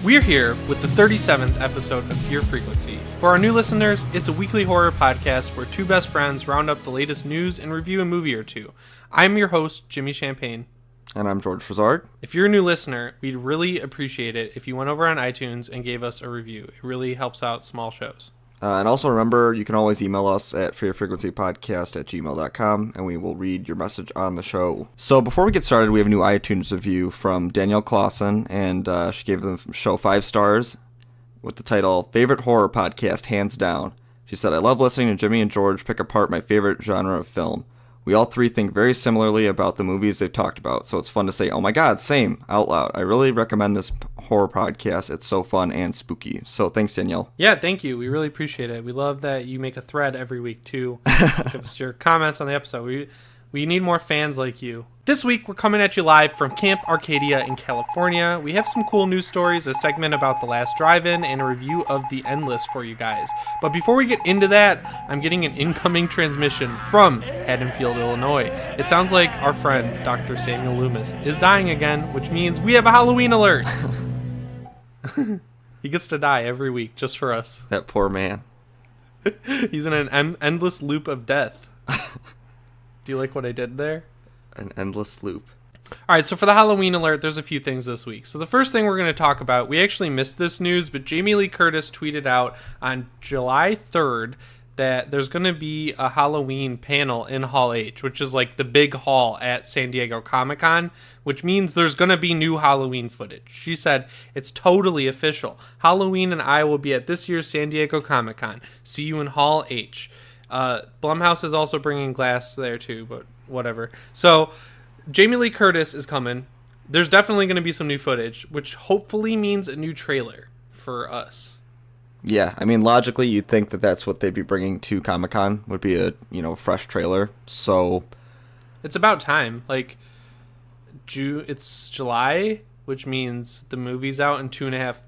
We're here with the 37th episode of Fear Frequency. For our new listeners, it's a weekly horror podcast where two best friends round up the latest news and review a movie or two. I'm your host, Jimmy Champagne. And I'm George Fazard. If you're a new listener, we'd really appreciate it if you went over on iTunes and gave us a review. It really helps out small shows. And also remember, you can always email us at fearfrequencypodcast@gmail.com, and we will read your message on the show. So before we get started, we have a new iTunes review from Danielle Clausen, and she gave the show 5 stars with the title, Favorite Horror Podcast, Hands Down. She said, I love listening to Jimmy and George pick apart my favorite genre of film. We all three think very similarly about the movies they've talked about, so it's fun to say, oh my god, same, out loud. I really recommend this horror podcast. It's so fun and spooky. So thanks, Danielle. Yeah, thank you. We really appreciate it. We love that you make a thread every week, too. Give us your comments on the episode. We need more fans like you. This week, we're coming at you live from Camp Arcadia in California. We have some cool news stories, a segment about The Last Drive-In, and a review of The Endless for you guys. But before we get into that, I'm getting an incoming transmission from Haddonfield, Illinois. It sounds like our friend, Dr. Samuel Loomis, is dying again, which means we have a Halloween alert. He gets to die every week just for us. That poor man. He's in an endless loop of death. Do you like what I did there? An endless loop. All right, so for the Halloween alert, there's a few things this week. So the first thing we're going to talk about, we actually missed this news, but Jamie Lee Curtis tweeted out on July 3rd that there's going to be a Halloween panel in Hall H, which is like the big hall at San Diego Comic-Con, which means there's going to be new Halloween footage. She said, it's totally official. Halloween and I will be at this year's San Diego Comic-Con. See you in Hall H. Blumhouse is also bringing glass there too, but whatever. So Jamie Lee Curtis is coming. There's definitely going to be some new footage, which hopefully means a new trailer for us. Yeah, I mean, logically, you'd think that that's what they'd be bringing to Comic-Con, would be a, fresh trailer. So it's about time. Like, it's July, which means the movie's out in 2.5,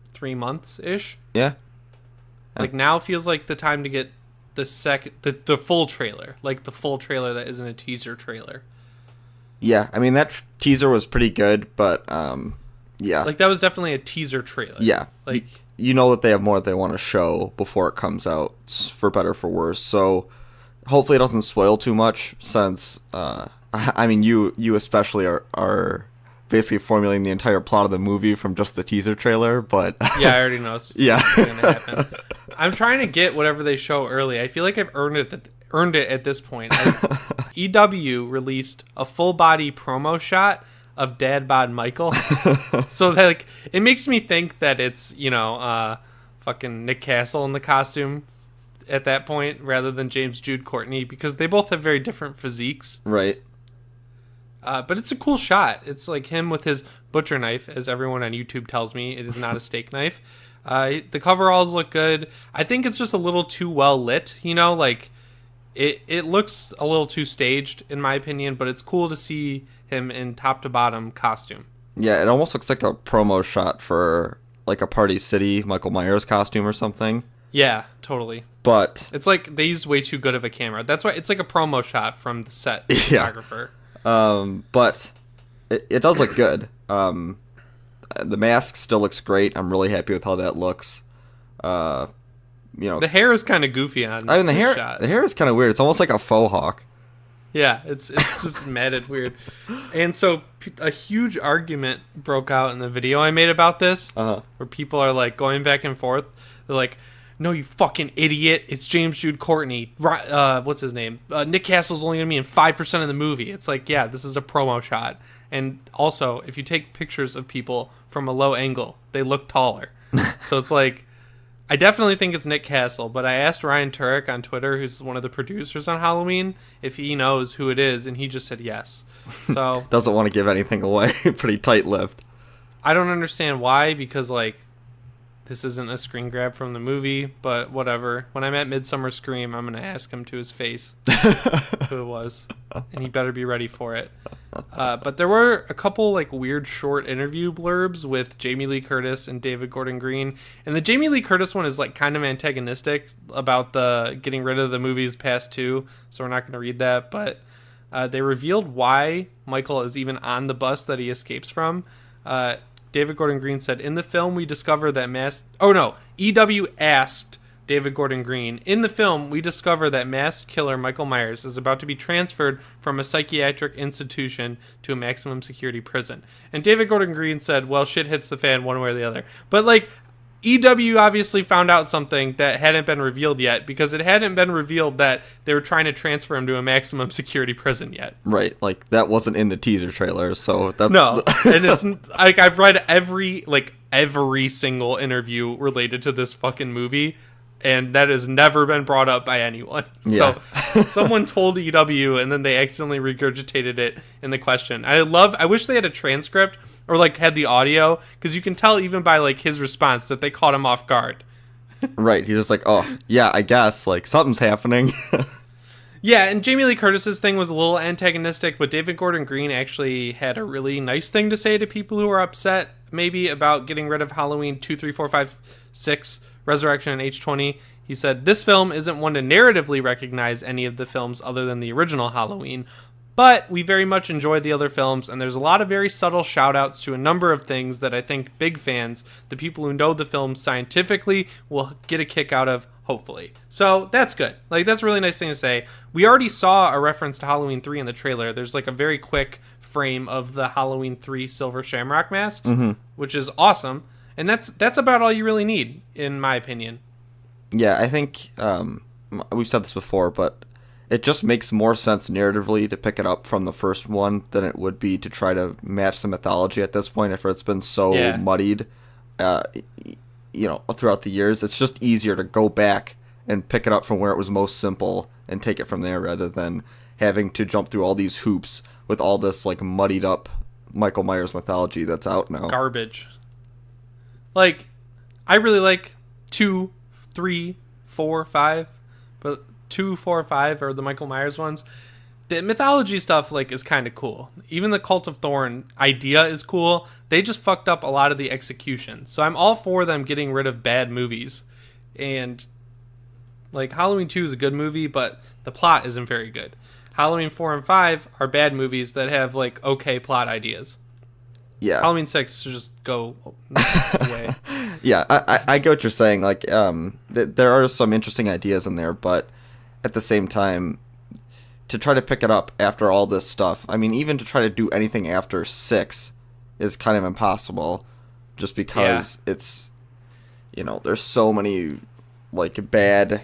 3 months-ish. Yeah. Like, now feels like the time to get the full trailer. Like, the full trailer that isn't a teaser trailer. Yeah, I mean, that teaser was pretty good, but, yeah. Like, that was definitely a teaser trailer. Yeah. Like, you know that they have more that they want to show before it comes out, for better or for worse. So hopefully it doesn't spoil too much, since I mean you especially are basically formulating the entire plot of the movie from just the teaser trailer. But yeah, I already know. Yeah, gonna happen. I'm trying to get whatever they show early. I feel like I've earned it at this point. EW released a full body promo shot of Dad Bod Michael. So that, like, it makes me think that it's, fucking Nick Castle in the costume at that point rather than James Jude Courtney, because they both have very different physiques. Right. But it's a cool shot. It's like him with his butcher knife, as everyone on YouTube tells me. It is not a steak knife. The coveralls look good. I think it's just a little too well lit, like it looks a little too staged in my opinion, but it's cool to see him in top to bottom costume. Yeah, it almost looks like a promo shot for like a Party City Michael Myers costume or something. Yeah, totally. But it's like they used way too good of a camera. That's why it's like a promo shot from the set photographer. But it does look good. The mask still looks great. I'm really happy with how that looks. The hair is kind of goofy on. I mean, the hair is kind of weird. It's almost like a faux hawk. Yeah, it's just matted weird. And so a huge argument broke out in the video I made about this, where people are like going back and forth. They're like, no, you fucking idiot. It's James Jude Courtney. What's his name? Nick Castle's only going to be in 5% of the movie. It's like, yeah, this is a promo shot. And also, if you take pictures of people from a low angle, they look taller. So it's like, I definitely think it's Nick Castle, but I asked Ryan Turek on Twitter, who's one of the producers on Halloween, if he knows who it is, and he just said yes. So doesn't want to give anything away. Pretty tight-lipped. I don't understand why, because, like, this isn't a screen grab from the movie, but whatever. When I'm at Midsummer Scream, I'm going to ask him to his face who it was, and he better be ready for it. But there were a couple like weird short interview blurbs with Jamie Lee Curtis and David Gordon Green, and the Jamie Lee Curtis one is like kind of antagonistic about the getting rid of the movie's past two, so we're not going to read that. But they revealed why Michael is even on the bus that he escapes from. David Gordon Green said, in the film we discover that EW asked David Gordon Green, in the film we discover that masked killer Michael Myers is about to be transferred from a psychiatric institution to a maximum security prison. And David Gordon Green said, well, shit hits the fan one way or the other. But like, EW obviously found out something that hadn't been revealed yet, because it hadn't been revealed that they were trying to transfer him to a maximum security prison yet. Right, like that wasn't in the teaser trailer, so that no. And it's like, I've read every single interview related to this fucking movie, and that has never been brought up by anyone. Yeah. So someone told EW, and then they accidentally regurgitated it in the question. I wish they had a transcript or like had the audio, because you can tell even by like his response that they caught him off guard. Right, he's just like, oh yeah, I guess like something's happening. Yeah, and Jamie Lee Curtis's thing was a little antagonistic, but David Gordon Green actually had a really nice thing to say to people who are upset maybe about getting rid of Halloween 2, 3, 4, 5, 6, Resurrection, and H20. He said, this film isn't one to narratively recognize any of the films other than the original Halloween, but we very much enjoy the other films, and there's a lot of very subtle shout-outs to a number of things that I think big fans, the people who know the films scientifically, will get a kick out of, hopefully. So that's good. Like, that's a really nice thing to say. We already saw a reference to Halloween 3 in the trailer. There's like a very quick frame of the Halloween 3 silver shamrock masks, which is awesome. And that's about all you really need, in my opinion. Yeah, I think we've said this before, but it just makes more sense narratively to pick it up from the first one than it would be to try to match the mythology at this point, after it's been so muddied, throughout the years. It's just easier to go back and pick it up from where it was most simple and take it from there, rather than having to jump through all these hoops with all this like muddied up Michael Myers mythology that's out now. Garbage. Like, I really like 2, 3, 4, 5, but 2, 4, 5 are the Michael Myers ones. The mythology stuff like is kind of cool. Even the Cult of Thorn idea is cool. They just fucked up a lot of the execution. So I'm all for them getting rid of bad movies. And like Halloween 2 is a good movie, but the plot isn't very good. Halloween 4 and 5 are bad movies that have like okay plot ideas. Yeah. Halloween 6 should just go away. Yeah, I get what you're saying. Like, there are some interesting ideas in there, but at the same time, to try to pick it up after all this stuff, I mean, even to try to do anything after 6 is kind of impossible, just because it's, there's so many like bad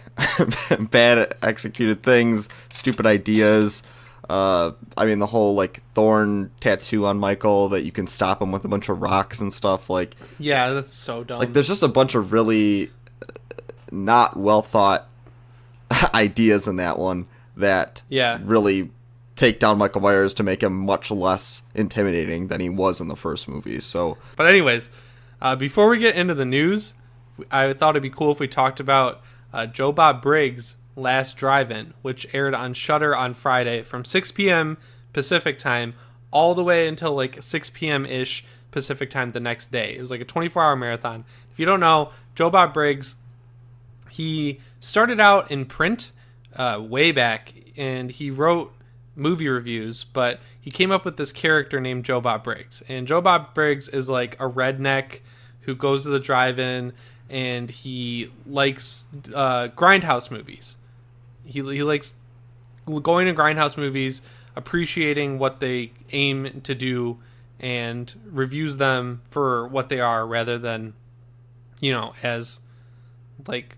executed things, stupid ideas. I mean, the whole like thorn tattoo on Michael that you can stop him with a bunch of rocks and stuff. Like, yeah, that's so dumb. Like, there's just a bunch of really not well thought ideas in that one that really take down Michael Myers to make him much less intimidating than he was in the first movie. So, but anyways, before we get into the news, I thought it'd be cool if we talked about Joe Bob Briggs' Last Drive-In, which aired on Shudder on Friday from 6 p.m. Pacific time all the way until like 6 p.m.-ish Pacific time the next day. It was like a 24-hour marathon. If you don't know, Joe Bob Briggs, he started out in print way back, and he wrote movie reviews, but he came up with this character named Joe Bob Briggs. And Joe Bob Briggs is like a redneck who goes to the drive-in, and he likes grindhouse movies. He likes going to grindhouse movies, appreciating what they aim to do, and reviews them for what they are rather than, as like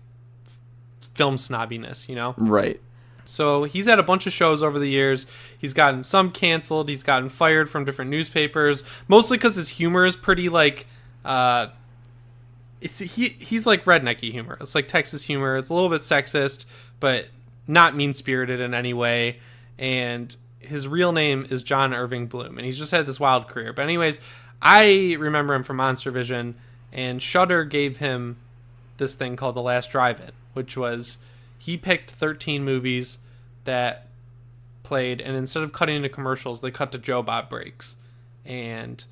film snobbiness, Right. So he's had a bunch of shows over the years. He's gotten some canceled. He's gotten fired from different newspapers, mostly because his humor is pretty like, he's like rednecky humor. It's like Texas humor. It's a little bit sexist, but not mean-spirited in any way. And his real name is John Irving Bloom, and he's just had this wild career. But anyways, I remember him from Monster Vision, and Shudder gave him this thing called The Last Drive-In, which was, he picked 13 movies that played, and instead of cutting into commercials, they cut to Joe Bob Briggs. And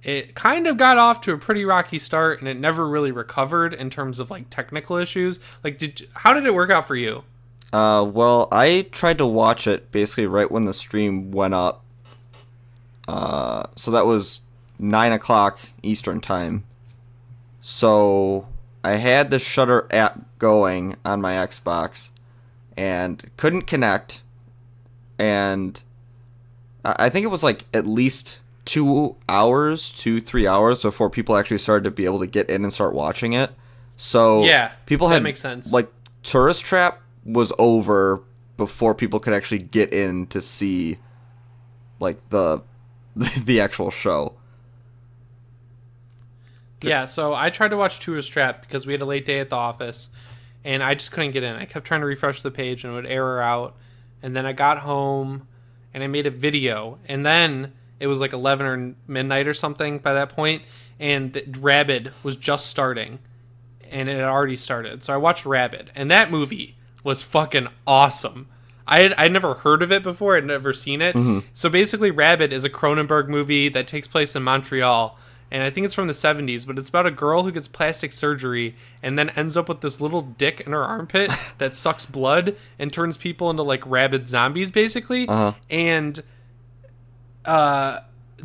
it kind of got off to a pretty rocky start, and it never really recovered in terms of like technical issues. Like, how did it work out for you? Well, I tried to watch it basically right when the stream went up. So that was 9 o'clock Eastern time. So I had the Shudder app going on my Xbox and couldn't connect. And I think it was like at least 3 hours before people actually started to be able to get in and start watching it. So Yeah, people that had, makes sense. like, Tourist Trap was over before people could actually get in to see, like, the actual show. Yeah, so I tried to watch Tourist Trap because we had a late day at the office, and I just couldn't get in. I kept trying to refresh the page, and it would error out. And then I got home, and I made a video. And then it was like 11 or midnight or something by that point, and Rabid was just starting, and it had already started. So I watched Rabid, and that movie was fucking awesome. I'd never heard of it before. I'd never seen it. Mm-hmm. So basically, Rabid is a Cronenberg movie that takes place in Montreal, and I think it's from the 70s, but it's about a girl who gets plastic surgery and then ends up with this little dick in her armpit that sucks blood and turns people into, like, rabid zombies, basically. Uh-huh. And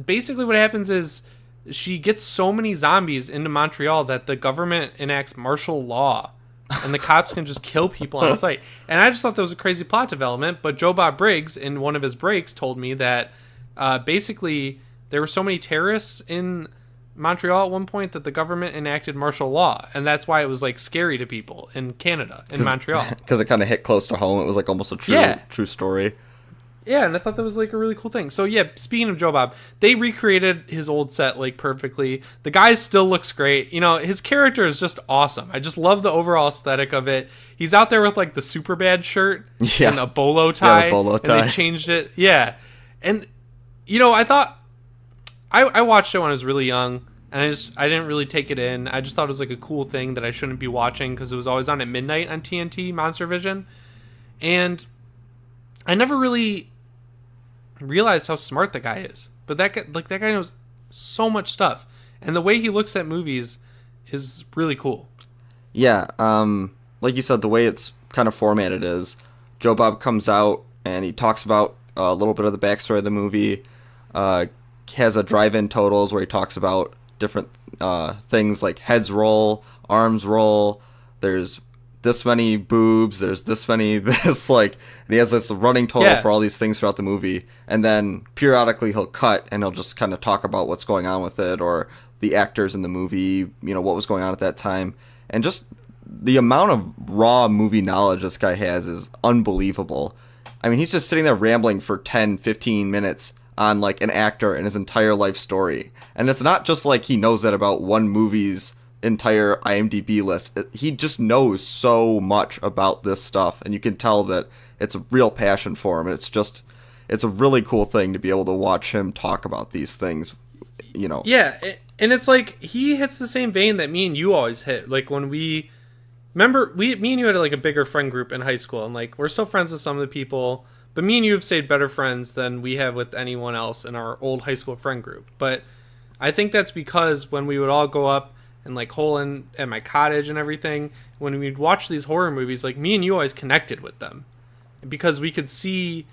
basically what happens is she gets so many zombies into Montreal that the government enacts martial law, and the cops can just kill people on site. And I just thought that was a crazy plot development, but Joe Bob Briggs, in one of his breaks, told me that basically there were so many terrorists in Montreal at one point that the government enacted martial law, and that's why it was, like, scary to people in Canada, in Montreal. Because it kind of hit close to home. It was, like, almost a true story. Yeah, and I thought that was, like, a really cool thing. So, yeah, speaking of Joe Bob, they recreated his old set, like, perfectly. The guy still looks great. You know, his character is just awesome. I just love the overall aesthetic of it. He's out there with, like, the Superbad shirt and a bolo tie. Yeah, the bolo tie. And they changed it. Yeah. And, you know, I thought... I watched it when I was really young, and I didn't really take it in. I just thought it was, like, a cool thing that I shouldn't be watching because it was always on at midnight on TNT, Monster Vision. And I never really realized how smart the guy is. But that guy knows so much stuff, and the way he looks at movies is really cool. Yeah, like you said, the way it's kind of formatted is Joe Bob comes out and he talks about a little bit of the backstory of the movie. Has a drive-in totals where he talks about different things like heads roll, arms roll. There's this many boobs. There's this many this, like, and he has this running total for all these things throughout the movie. And then periodically he'll cut and he'll just kind of talk about what's going on with it or the actors in the movie. You know, what was going on at that time, and just the amount of raw movie knowledge this guy has is unbelievable. I mean, he's just sitting there rambling for 10, 15 minutes on, like, an actor and his entire life story. And it's not just like he knows that about one movie's entire IMDb list. He just knows so much about this stuff, and you can tell that it's a real passion for him. And it's a really cool thing to be able to watch him talk about these things, you know. Yeah, and it's like he hits the same vein that me and you always hit. Like, when me and you had, like, a bigger friend group in high school, and, like, we're still friends with some of the people, but me and you have stayed better friends than we have with anyone else in our old high school friend group. But I think that's because when we would all go up and, like, hole in at my cottage and everything, when we'd watch these horror movies, like, me and you always connected with them because we could see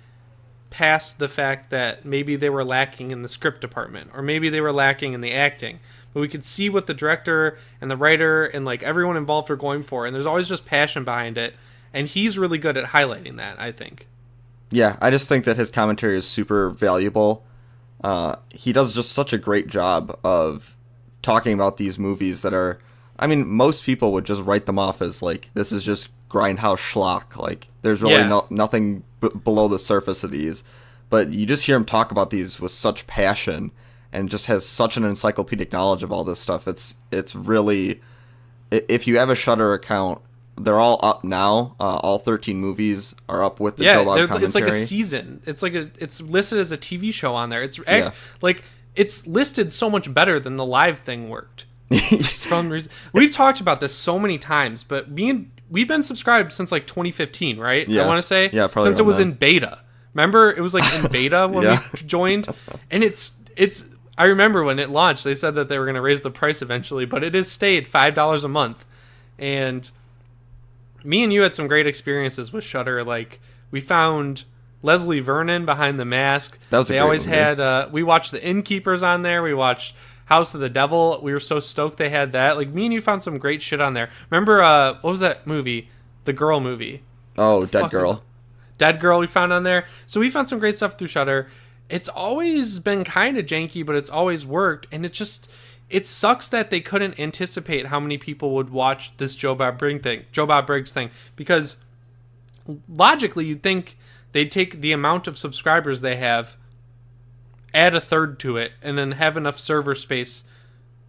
past the fact that maybe they were lacking in the script department or maybe they were lacking in the acting. But we could see what the director and the writer and, like, everyone involved are going for, and there's always just passion behind it. And he's really good at highlighting that, I think. Yeah, I just think that his commentary is super valuable. He does just such a great job of talking about these movies that are, I mean, most people would just write them off as, like, this is just grindhouse schlock. Like, there's really nothing below the surface of these. But you just hear him talk about these with such passion and just has such an encyclopedic knowledge of all this stuff. It's really, if you have a Shudder account, they're all up now. All 13 movies are up with the Joe Bob commentary. It's like a season. It's listed as a TV show on there. It's listed so much better than the live thing worked. For some reason. We've talked about this so many times, but we've been subscribed since, like, 2015, right? Yeah. I want to say. Yeah, probably since it was in beta. Remember, it was, like, in beta when we joined, and it's. I remember when it launched, they said that they were going to raise the price eventually, but it has stayed $5 a month, and me and you had some great experiences with Shudder. Like, we found Leslie Vernon behind the mask. That was a great always movie. had. We watched The Innkeepers on there. We watched House of the Devil. We were so stoked they had that. Like, me and you found some great shit on there. Remember, what was that movie? The girl movie. Oh, Dead Girl. Dead Girl we found on there. So we found some great stuff through Shudder. It's always been kind of janky, but it's always worked. And it sucks that they couldn't anticipate how many people would watch this Joe Bob Briggs thing. Because logically, you'd think they'd take the amount of subscribers they have, add a third to it, and then have enough server space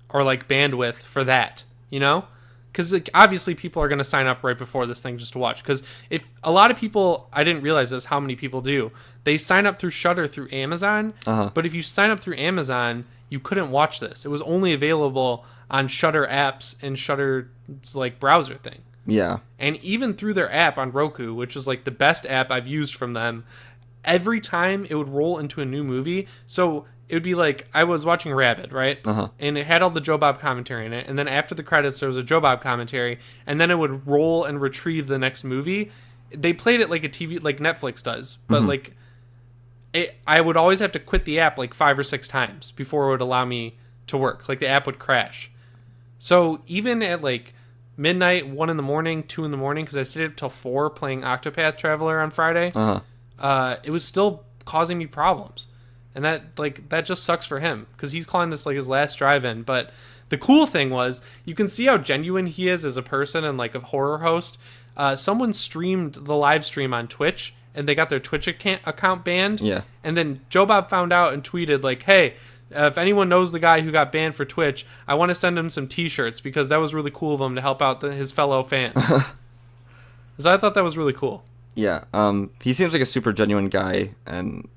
or like bandwidth for that, you know? Because like, obviously people are going to sign up right before this thing just to watch. Because if a lot of people, I didn't realize this, how many people do, they sign up through Shudder through Amazon. But if you sign up through Amazon, you couldn't watch this. It was only available on Shudder apps and Shudder's like browser thing. Yeah. And even through their app on Roku, which is like the best app I've used from them, every time it would roll into a new movie. So it would be like, I was watching Rabid, right? And it had all the Joe Bob commentary in it. And then after the credits, there was a Joe Bob commentary. And then it would roll and retrieve the next movie. They played it like a TV, like Netflix does. But like, I would always have to quit the app like 5 or 6 times before it would allow me to work. Like the app would crash. So even at like midnight, 1 in the morning, 2 in the morning, because I stayed up till 4 playing Octopath Traveler on Friday, it was still causing me problems. And that just sucks for him, because he's calling this like his last drive-in. But the cool thing was, you can see how genuine he is as a person and like a horror host. Someone streamed the live stream on Twitch, and they got their Twitch account banned. Yeah. And then Joe Bob found out and tweeted like, hey, if anyone knows the guy who got banned for Twitch, I want to send him some t-shirts, because that was really cool of him to help out his fellow fans. So I thought that was really cool. Yeah. He seems like a super genuine guy, and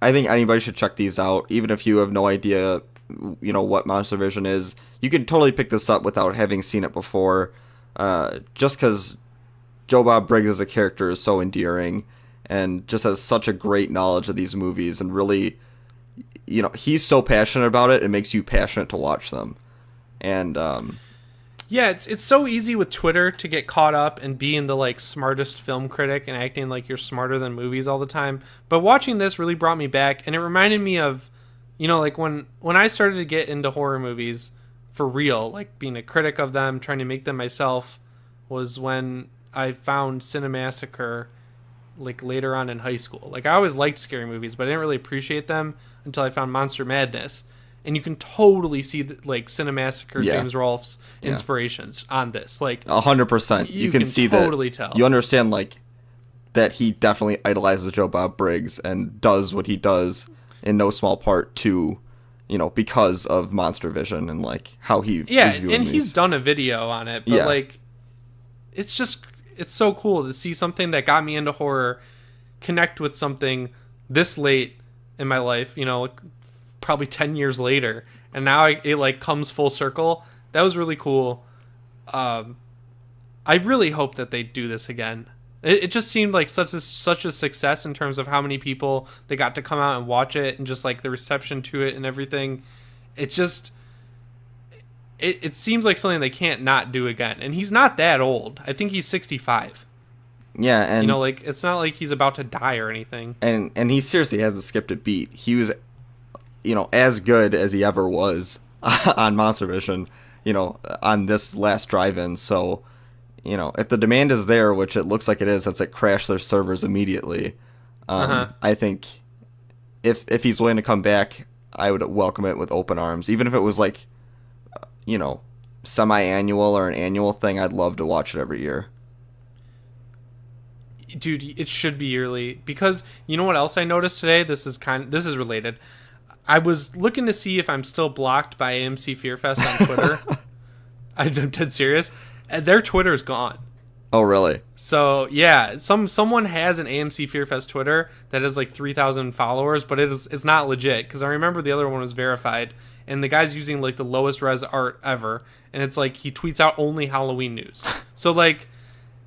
I think anybody should check these out, even if you have no idea, you know, what Monster Vision is. You can totally pick this up without having seen it before, just because Joe Bob Briggs as a character is so endearing and just has such a great knowledge of these movies, and really, you know, he's so passionate about it, it makes you passionate to watch them. And yeah, it's so easy with Twitter to get caught up and being the like smartest film critic and acting like you're smarter than movies all the time. But watching this really brought me back, and it reminded me of, you know, like when I started to get into horror movies for real, like being a critic of them, trying to make them myself, was when I found Cinemassacre like later on in high school. Like I always liked scary movies, but I didn't really appreciate them until I found Monster Madness. And you can totally see like Cinemassacre, James Rolfe's inspirations on this. Like 100%. You can see totally that. Tell. You understand like that he definitely idolizes Joe Bob Briggs and does what he does in no small part to, you know, because of Monster Vision and like how he is viewing and these. He's done a video on it, but like it's so cool to see something that got me into horror connect with something this late in my life, you know, probably 10 years later, and now it like comes full circle. That was really cool. I really hope that they do this again. It just seemed like such a success in terms of how many people they got to come out and watch it, and just like the reception to it and everything. It just it seems like something they can't not do again. And he's not that old. I think he's 65. Yeah, and you know, like it's not like he's about to die or anything. And he seriously hasn't skipped a beat. He was, you know, as good as he ever was on Monster Vision, you know, on this last drive-in. So, you know, if the demand is there, which it looks like it is, that's like crash their servers immediately. I think if he's willing to come back, I would welcome it with open arms. Even if it was like, you know, semi-annual or an annual thing, I'd love to watch it every year. Dude, it should be yearly, because you know what else I noticed today? This is related. I was looking to see if I'm still blocked by AMC Fear Fest on Twitter. I'm dead serious. Their Twitter's gone. Oh, really? So yeah, someone has an AMC Fear Fest Twitter that has like 3,000 followers, but it's not legit, because I remember the other one was verified, and the guy's using like the lowest res art ever, and it's like he tweets out only Halloween news. So like,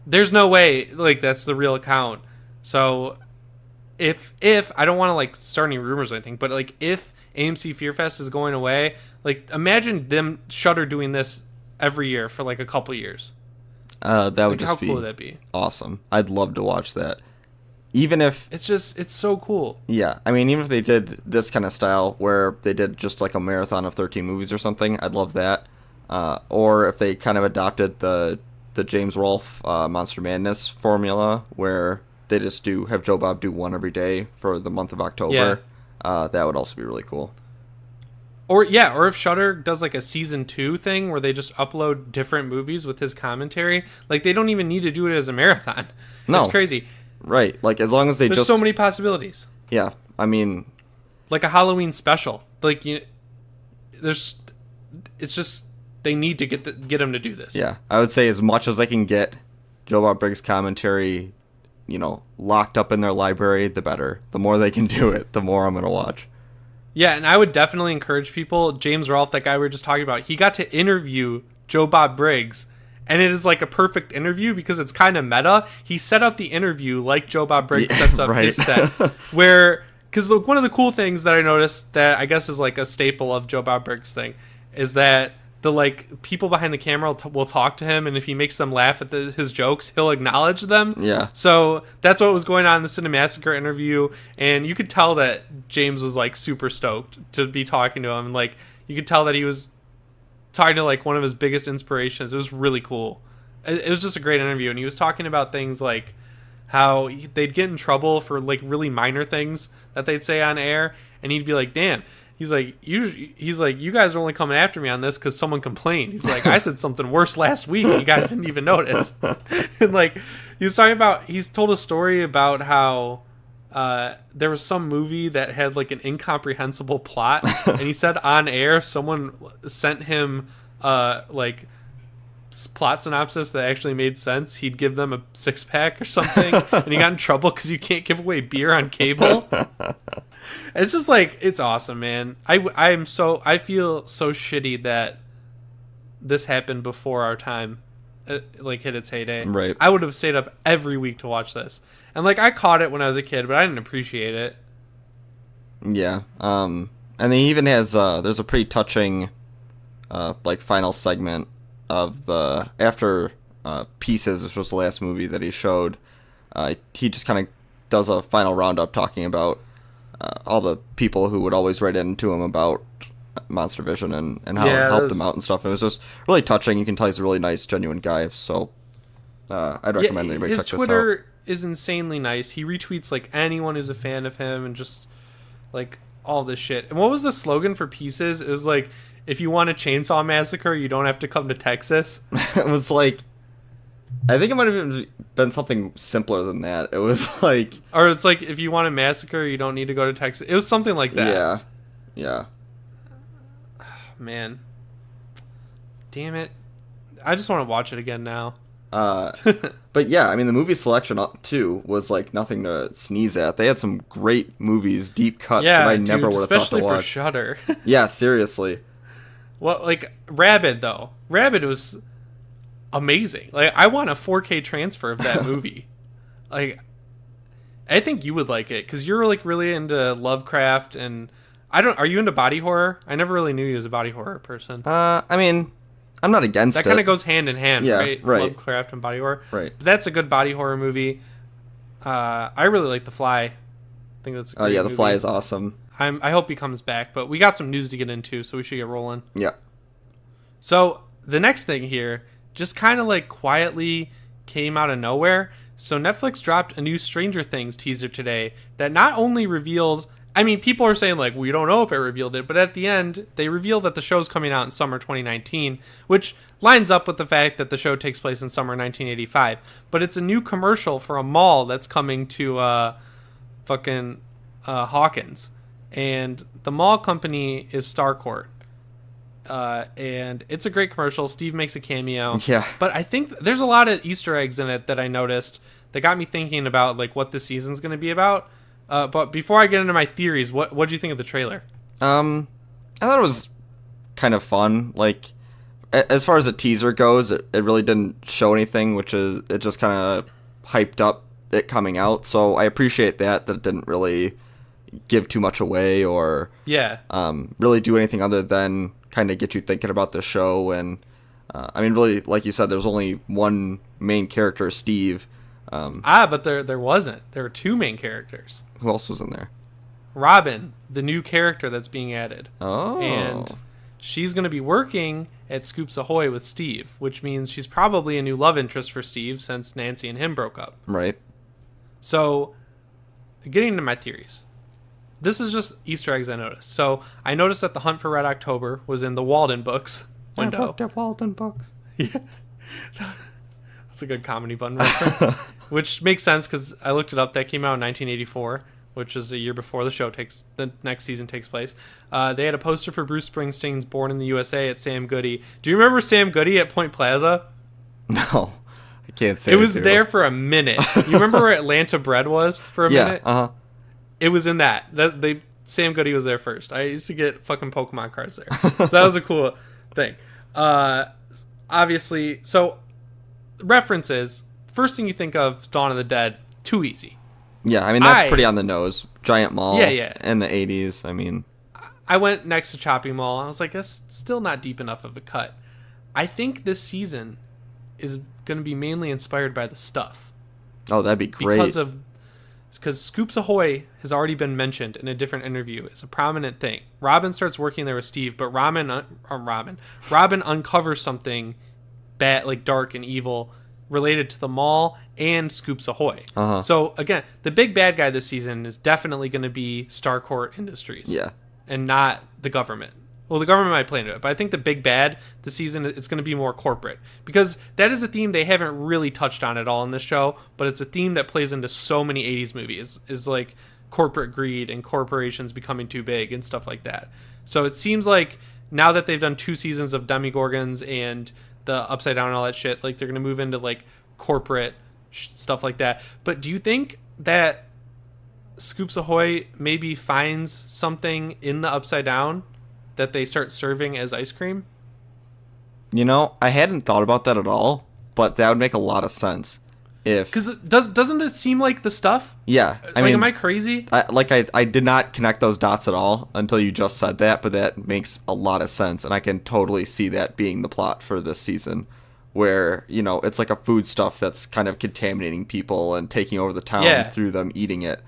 there's no way like that's the real account. So if I don't want to like start any rumors or anything, but like if AMC Fear Fest is going away, like imagine them Shudder doing this every year for like a couple years. That would like, just how be cool would that be? Awesome. I'd love to watch that. even if it's so cool. yeah, I mean, even if they did this kind of style where they did just like a marathon of 13 movies or something, I'd love that. Or if they kind of adopted the James Rolfe Monster Madness formula where they just have Joe Bob do one every day for the month of October, that would also be really cool. Or if Shudder does like a season 2 thing where they just upload different movies with his commentary, like they don't even need to do it as a marathon. No. It's crazy. Right, like as long as There's so many possibilities. Yeah, I mean, like a Halloween special. Like it's just they need to get him to do this. Yeah, I would say as much as they can get Joe Bob Briggs commentary, locked up in their library, the better. The more they can do it, the more I'm gonna watch. Yeah, and I would definitely encourage people. James Rolfe, that guy we were just talking about, he got to interview Joe Bob Briggs, and it is like a perfect interview because it's kind of meta. He set up the interview like Joe Bob Briggs sets up his set, because one of the cool things that I noticed that I guess is like a staple of Joe Bob Briggs thing is that the like people behind the camera will talk to him, and if he makes them laugh at his jokes, he'll acknowledge them. Yeah. So that's what was going on in the Cinemassacre interview, and you could tell that James was like super stoked to be talking to him, and like you could tell that he was talking to like one of his biggest inspirations. It was really cool. It was just a great interview, and he was talking about things like how they'd get in trouble for like really minor things that they'd say on air, and he'd be like, "Damn." He's like, you guys are only coming after me on this because someone complained. He's like, I said something worse last week and you guys didn't even notice. And like, he's told a story about how there was some movie that had like an incomprehensible plot, and he said on air someone sent him like plot synopsis that actually made sense. He'd give them a 6-pack or something, and he got in trouble because you can't give away beer on cable. It's just like, it's awesome, man. I feel so shitty that this happened before our time like hit its heyday. Right. I would have stayed up every week to watch this, and like I caught it when I was a kid, but I didn't appreciate it. Yeah. And he even has there's a pretty touching like final segment of the after Pieces, which was the last movie that he showed. He just kind of does a final roundup talking about all the people who would always write into him about Monster Vision and how it helped him out and stuff. It was just really touching. You can tell he's a really nice, genuine guy. So I'd recommend anybody check this out. His Twitter is insanely nice. He retweets like anyone who's a fan of him and just like all this shit. And what was the slogan for Pieces? It was like, if you want a chainsaw massacre, you don't have to come to Texas. It was like, I think it might have been something simpler than that. It was like, or it's like, if you want a massacre, you don't need to go to Texas. It was something like that. Yeah. Man, damn it! I just want to watch it again now. But yeah, I mean, the movie selection too was like nothing to sneeze at. They had some great movies, deep cuts that I never would have thought to watch. Especially for Shudder. Yeah, seriously. Well, like Rabid though. Rabid was amazing. Like, I want a 4K transfer of that movie. Like, I think you would like it because you're like really into Lovecraft, and are you into body horror? I never really knew you as a body horror person. I mean, I'm not against it. That kind of goes hand in hand, yeah, right? Lovecraft and body horror. Right. But that's a good body horror movie. I really like The Fly. I think that's a great movie. The Fly is awesome. I hope he comes back, but we got some news to get into, so we should get rolling. Yeah. So the next thing here just kind of like quietly came out of nowhere. So Netflix dropped a new Stranger Things teaser today that not only reveals, I mean, people are saying like, we don't know if it revealed it, but at the end, they reveal that the show's coming out in summer 2019, which lines up with the fact that the show takes place in summer 1985. But it's a new commercial for a mall that's coming to Hawkins. And the mall company is Starcourt. And it's a great commercial. Steve makes a cameo. Yeah. But I think there's a lot of Easter eggs in it that I noticed that got me thinking about like what the season's going to be about. But before I get into my theories, what do you think of the trailer? I thought it was kind of fun. Like, as far as a teaser goes, it really didn't show anything, which is, it just kind of hyped up it coming out. So I appreciate that it didn't really give too much away or really do anything other than kind of get you thinking about the show. And I mean, really, like you said, there's only one main character, Steve, But there wasn't. There were two main characters. Who else was in there? Robin, the new character that's being added. Oh. And she's going to be working at Scoops Ahoy with Steve, which means she's probably a new love interest for Steve since Nancy and him broke up. Right. So, getting into my theories. This is just Easter eggs I noticed. So, I noticed that The Hunt for Red October was in the Walden books window. The Walden books. Yeah. That's a good comedy button reference. Which makes sense because I looked it up. That came out in 1984, which is a year before the next season takes place. They had a poster for Bruce Springsteen's Born in the USA at Sam Goody. Do you remember Sam Goody at Point Plaza? No, I can't say it was there for a minute. You remember where Atlanta Bread was for a minute? Yeah, uh-huh. It was in that. Sam Goody was there first. I used to get fucking Pokemon cards there. So that was a cool thing. Obviously, so references, first thing you think of Dawn of the Dead, too easy. Yeah, I mean, that's pretty on the nose. Giant mall in the 80s, I mean. I went next to Chopping Mall. I was like, that's still not deep enough of a cut. I think this season is going to be mainly inspired by the stuff. Oh, that'd be great. Because Scoops Ahoy has already been mentioned in a different interview. It's a prominent thing. Robin starts working there with Steve, but Robin uncovers something bad, like dark and evil, related to the mall and Scoops Ahoy. Uh-huh. So again, the big bad guy this season is definitely going to be Starcourt Industries. Yeah. And not the government. Well, the government might play into it, but I think the big bad this season, it's going to be more corporate. Because that is a theme they haven't really touched on at all in this show, but it's a theme that plays into so many 80s movies, is like corporate greed and corporations becoming too big and stuff like that. So it seems like now that they've done 2 seasons of Demogorgons and the Upside Down and all that shit, like they're going to move into like corporate stuff like that. But do you think that Scoops Ahoy maybe finds something in the Upside Down that they start serving as ice cream? You know, I hadn't thought about that at all, but that would make a lot of sense. Because doesn't this seem like the stuff? Yeah, I mean, am I crazy? I did not connect those dots at all until you just said that, but that makes a lot of sense, and I can totally see that being the plot for this season, where, you know, it's like a food stuff that's kind of contaminating people and taking over the town through them eating it.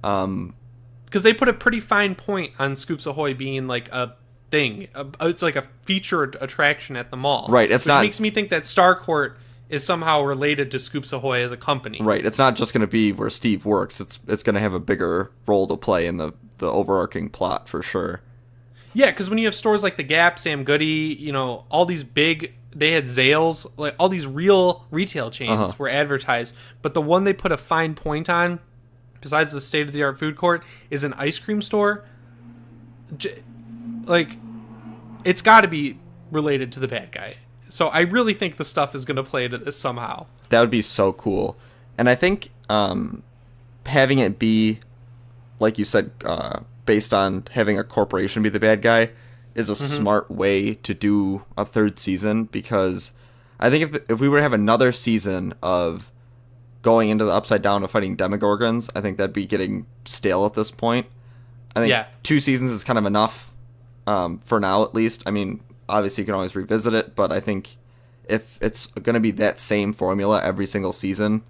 Because they put a pretty fine point on Scoops Ahoy being like a thing. It's like a featured attraction at the mall. Right. Which makes me think that Starcourt is somehow related to Scoops Ahoy as a company. Right. It's not just going to be where Steve works. It's going to have a bigger role to play in the overarching plot for sure. Yeah, because when you have stores like The Gap, Sam Goody, you know, all these big, they had Zales, like all these real retail chains were advertised. But the one they put a fine point on, besides the state-of-the-art food court, is an ice cream store. Like, it's got to be related to the bad guy. So I really think the stuff is going to play into this somehow. That would be so cool. And I think having it be, like you said, based on having a corporation be the bad guy is a smart way to do a third season, because I think if we were to have another season of going into the Upside Down and fighting Demogorgons, I think that'd be getting stale at this point. I think 2 seasons is kind of enough for now, at least. I mean, obviously you can always revisit it, but I think if it's going to be that same formula every single season,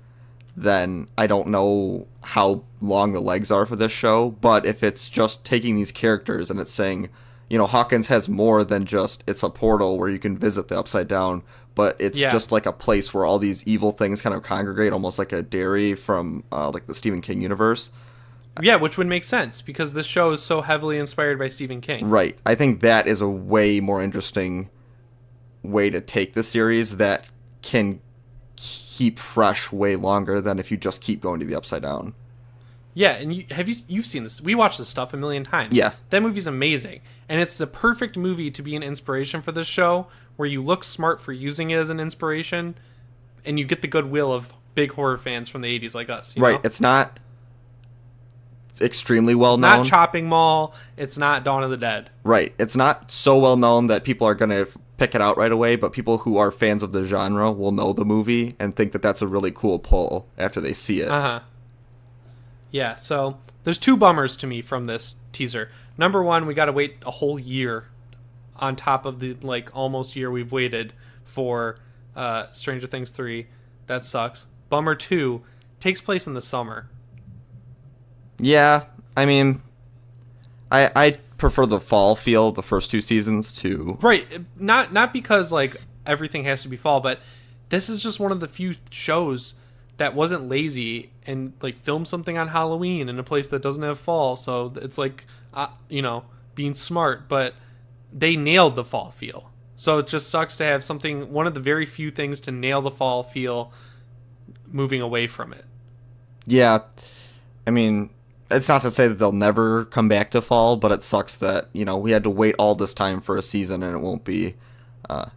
then I don't know how long the legs are for this show. But if it's just taking these characters and it's saying, you know, Hawkins has more than just, it's a portal where you can visit the Upside Down, but it's just like a place where all these evil things kind of congregate, almost like a dairy from like the Stephen King universe. Yeah, which would make sense because this show is so heavily inspired by Stephen King. Right. I think that is a way more interesting way to take the series that can keep fresh way longer than if you just keep going to the Upside Down. Yeah, and you've seen this. We watched this stuff a million times. Yeah. That movie's amazing. And it's the perfect movie to be an inspiration for this show, where you look smart for using it as an inspiration, and you get the goodwill of big horror fans from the 80s like us. You know? It's not extremely well known. It's not Chopping Mall. It's not Dawn of the Dead. Right. It's not so well known that people are going to pick it out right away, but people who are fans of the genre will know the movie and think that that's a really cool pull after they see it. Yeah, so there's 2 bummers to me from this teaser. Number 1, we got to wait a whole year on top of the like almost year we've waited for Stranger Things 3. That sucks. Bummer 2, takes place in the summer. Yeah, I mean, I prefer the fall feel of the first two seasons to... Right. Not because, like, everything has to be fall, but this is just one of the few shows that wasn't lazy and, like, filmed something on Halloween in a place that doesn't have fall. So it's like, being smart, but they nailed the fall feel. So it just sucks to have something, one of the very few things to nail the fall feel, moving away from it. Yeah, I mean, it's not to say that they'll never come back to fall, but it sucks that, we had to wait all this time for a season and it won't be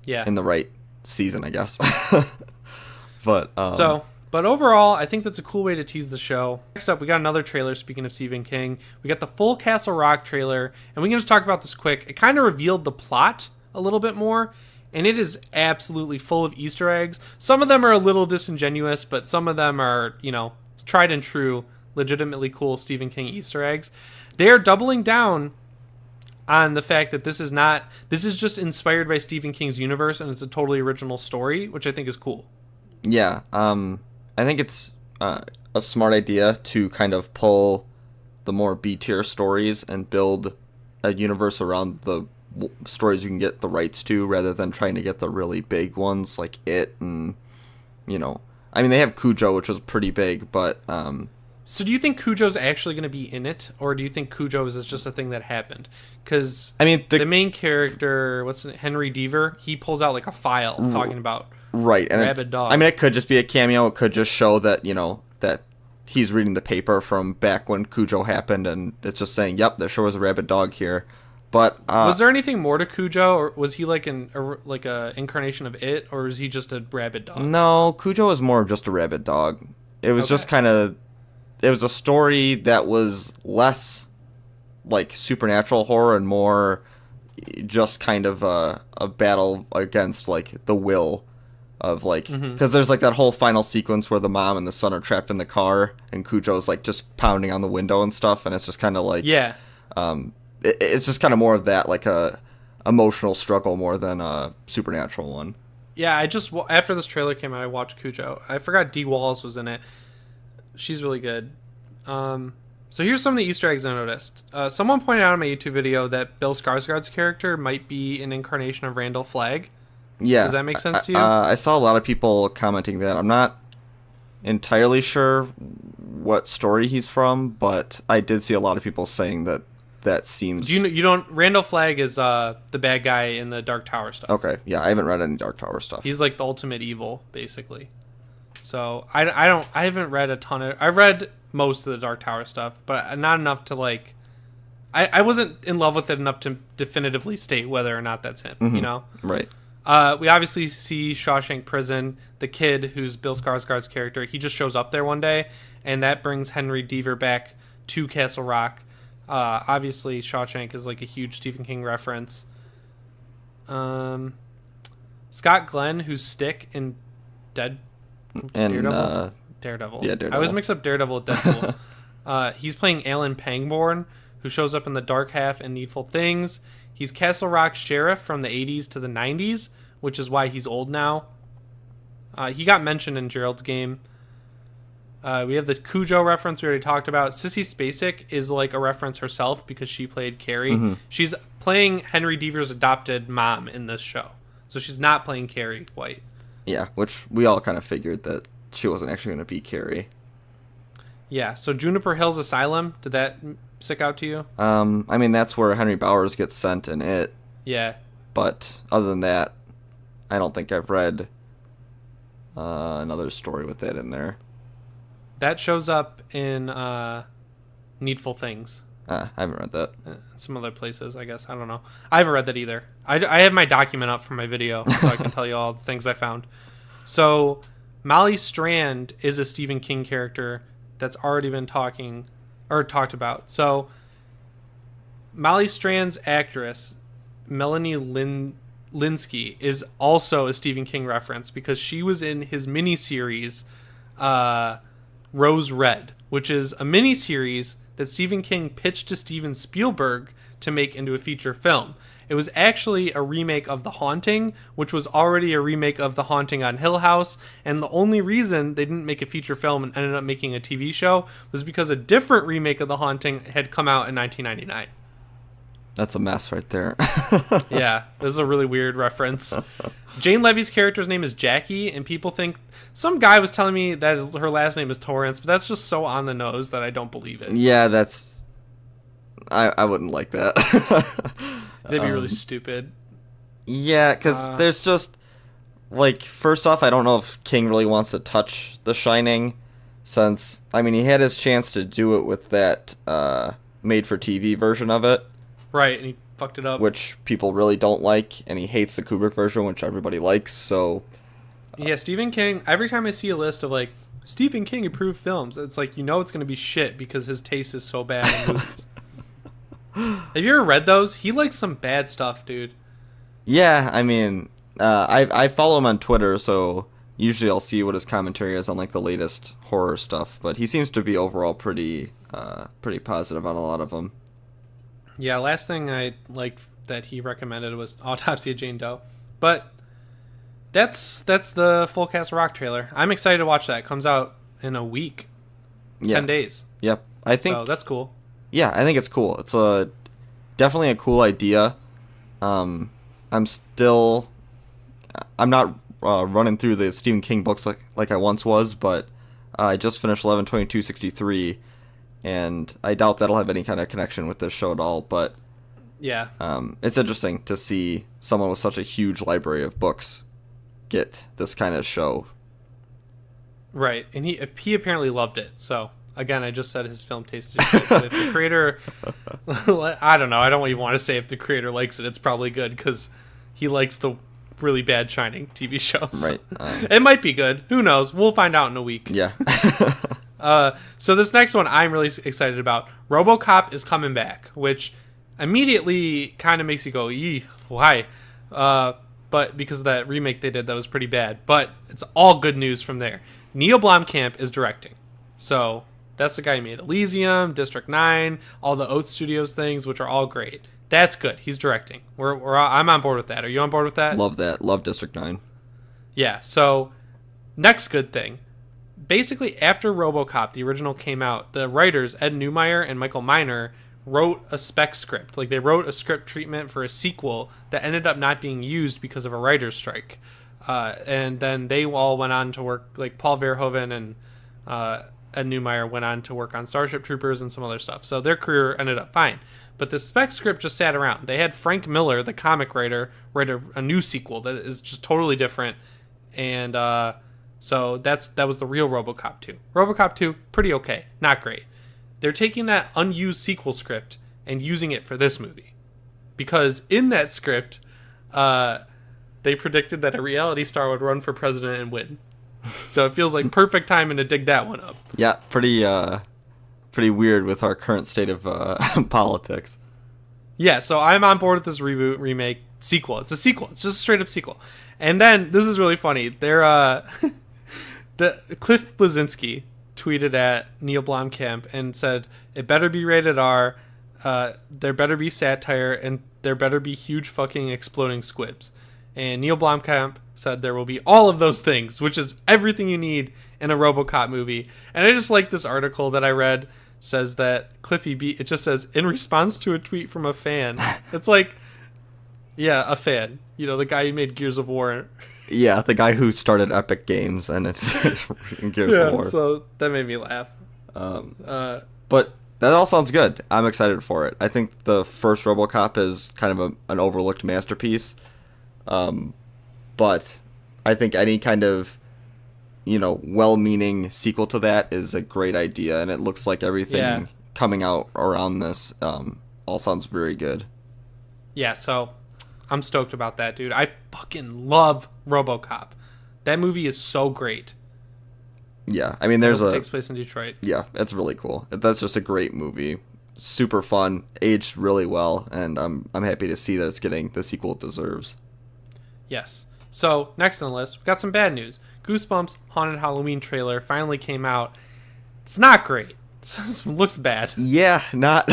in the right season, I guess. But overall, I think that's a cool way to tease the show. Next up, we got another trailer, speaking of Stephen King. We got the full Castle Rock trailer, and we can just talk about this quick. It kind of revealed the plot a little bit more, and it is absolutely full of Easter eggs. Some of them are a little disingenuous, but some of them are, tried and true, legitimately cool Stephen King Easter eggs. They are doubling down on the fact that this is just inspired by Stephen King's universe, and it's a totally original story, which I think is cool. Yeah, I think it's a smart idea to kind of pull the more B-tier stories and build a universe around the stories you can get the rights to, rather than trying to get the really big ones like It and, I mean, they have Cujo, which was pretty big, but... So do you think Cujo's actually going to be in it, or do you think Cujo is just a thing that happened? Because I mean, the main character, Henry Deaver, he pulls out like a file talking about and rabid dog. I mean, it could just be a cameo. It could just show that, that he's reading the paper from back when Cujo happened, and it's just saying, yep, there sure was a rabid dog here. But was there anything more to Cujo, or was he like a incarnation of It, or was he just a rabid dog? No, Cujo was more of just a rabid dog. It was just kind of... It was a story that was less like supernatural horror and more just kind of a battle against like the will of like, because there's like that whole final sequence where the mom and the son are trapped in the car and Cujo's like just pounding on the window and stuff, and it's just kind of like, it's just kind of more of that, like a emotional struggle more than a supernatural one. Yeah, after this trailer came out, I watched Cujo. I forgot Dee Wallace was in it. She's really good. So here's some of the Easter eggs I noticed. Someone pointed out in my YouTube video that Bill Skarsgård's character might be an incarnation of Randall Flagg. Yeah. Does that make sense to you? I saw a lot of people commenting that. I'm not entirely sure what story he's from, but I did see a lot of people saying that seems... Randall Flagg is the bad guy in the Dark Tower stuff. Okay, yeah, I haven't read any Dark Tower stuff. He's like the ultimate evil, basically. So I haven't read a ton of... I've read most of the Dark Tower stuff, but not enough to like... I wasn't in love with it enough to definitively state whether or not that's him, Right. We obviously see Shawshank Prison. The kid, who's Bill Skarsgård's character, he just shows up there one day, and that brings Henry Deaver back to Castle Rock. Obviously, Shawshank is like a huge Stephen King reference. Scott Glenn, who's Stick in Daredevil. Daredevil. Yeah, Daredevil. I always mix up Daredevil with Deadpool. He's playing Alan Pangborn, who shows up in The Dark Half and Needful Things. He's Castle Rock sheriff from the 80s to the 90s, which is why he's old now. He got mentioned in Gerald's Game. We have the Cujo reference we already talked about. Sissy Spacek is like a reference herself because she played Carrie. She's playing Henry Deaver's adopted mom in this show. So she's not playing Carrie White. Yeah, which we all kind of figured that she wasn't actually going to be Carrie. Yeah, so Juniper Hills Asylum, did that stick out to you? I mean, that's where Henry Bowers gets sent in It. Yeah. But other than that, I don't think I've read another story with that in there. That shows up in Needful Things. I haven't read that. Some other places, I guess. I don't know. I haven't read that either. I have my document up from my video, so I can tell you all the things I found. So, Molly Strand is a Stephen King character that's already been talked about. So, Molly Strand's actress, Melanie Linsky, is also a Stephen King reference because she was in his miniseries, Rose Red, which is a miniseries that Stephen King pitched to Steven Spielberg to make into a feature film. It was actually a remake of The Haunting, which was already a remake of The Haunting on Hill House. And the only reason they didn't make a feature film and ended up making a TV show was because a different remake of The Haunting had come out in 1999. That's a mess right there. Yeah, this is a really weird reference. Jane Levy's character's name is Jackie, and people think... Some guy was telling me that her last name is Torrance, but that's just so on the nose that I don't believe it. Yeah, that's... I wouldn't like that. They'd be really stupid. Yeah, because there's just... Like, first off, I don't know if King really wants to touch The Shining, since... I mean, he had his chance to do it with that made-for-TV version of it. Right, and he fucked it up. Which people really don't like, and he hates the Kubrick version, which everybody likes, so... Yeah, Stephen King, every time I see a list of, like, Stephen King approved films, it's like, you know it's going to be shit because his taste is so bad in movies. Have you ever read those? He likes some bad stuff, dude. Yeah, I mean, I follow him on Twitter, so usually I'll see what his commentary is on, like, the latest horror stuff, but he seems to be overall pretty positive on a lot of them. Yeah, last thing I liked that he recommended was Autopsy of Jane Doe. But that's the Full Cast Rock trailer. I'm excited to watch that. It comes out in a week. Yeah. 10 days. Yep. I think so that's cool. Yeah, I think it's cool. It's definitely a cool idea. I'm not running through the Stephen King books like I once was, but I just finished 11/22/63. And I doubt that'll have any kind of connection with this show at all, but yeah, it's interesting to see someone with such a huge library of books get this kind of show. Right, and he apparently loved it. So again, I just said his film taste is shit. But if the creator, I don't know, I don't even want to say if the creator likes it, it's probably good because he likes the really bad Shining TV shows. Right, it might be good. Who knows? We'll find out in a week. Yeah. So this next one I'm really excited about. Robocop is coming back, which immediately kind of makes you go, "Eee, why?" But because of that remake they did, that was pretty bad. But it's all good news from there. Neil Blomkamp is directing, so that's the guy who made Elysium, District 9, all the Oath Studios things, which are all great. That's good. He's directing. I'm on board with that. Are you on board with that? Love that. Love District 9. Yeah. So next good thing. Basically, after RoboCop, the original, came out, the writers, Ed Neumeyer and Michael Miner, wrote a spec script. Like, they wrote a script treatment for a sequel that ended up not being used because of a writer's strike. And then they all went on to work, like Paul Verhoeven and Ed Neumeyer went on to work on Starship Troopers and some other stuff. So their career ended up fine. But the spec script just sat around. They had Frank Miller, the comic writer, write a new sequel that is just totally different. And so that was the real RoboCop 2. RoboCop 2, pretty okay. Not great. They're taking that unused sequel script and using it for this movie. Because in that script, they predicted that a reality star would run for president and win. So it feels like perfect timing to dig that one up. Yeah, pretty weird with our current state of politics. Yeah, so I'm on board with this reboot, remake, sequel. It's a sequel. It's just a straight up sequel. And then, this is really funny. They're, Cliff Bleszinski tweeted at Neil Blomkamp and said, "It better be rated R, there better be satire, and there better be huge fucking exploding squibs." And Neil Blomkamp said there will be all of those things, which is everything you need in a RoboCop movie. And I just like this article that I read says that Cliffy B, it just says, in response to a tweet from a fan. It's like, yeah, a fan. You know, the guy who made Gears of War. Yeah, the guy who started Epic Games and Gears of War. So that made me laugh. But that all sounds good. I'm excited for it. I think the first RoboCop is kind of an overlooked masterpiece. But I think any kind of, well-meaning sequel to that is a great idea, and it looks like everything coming out around this all sounds very good. Yeah, so I'm stoked about that, dude. I fucking love RoboCop. That movie is so great. Yeah, I mean, it takes place in Detroit. Yeah, it's really cool. That's just a great movie. Super fun, aged really well, and I'm happy to see that it's getting the sequel it deserves. Yes. So, next on the list, we got some bad news. Goosebumps Haunted Halloween trailer finally came out. It's not great. It looks bad. Yeah, not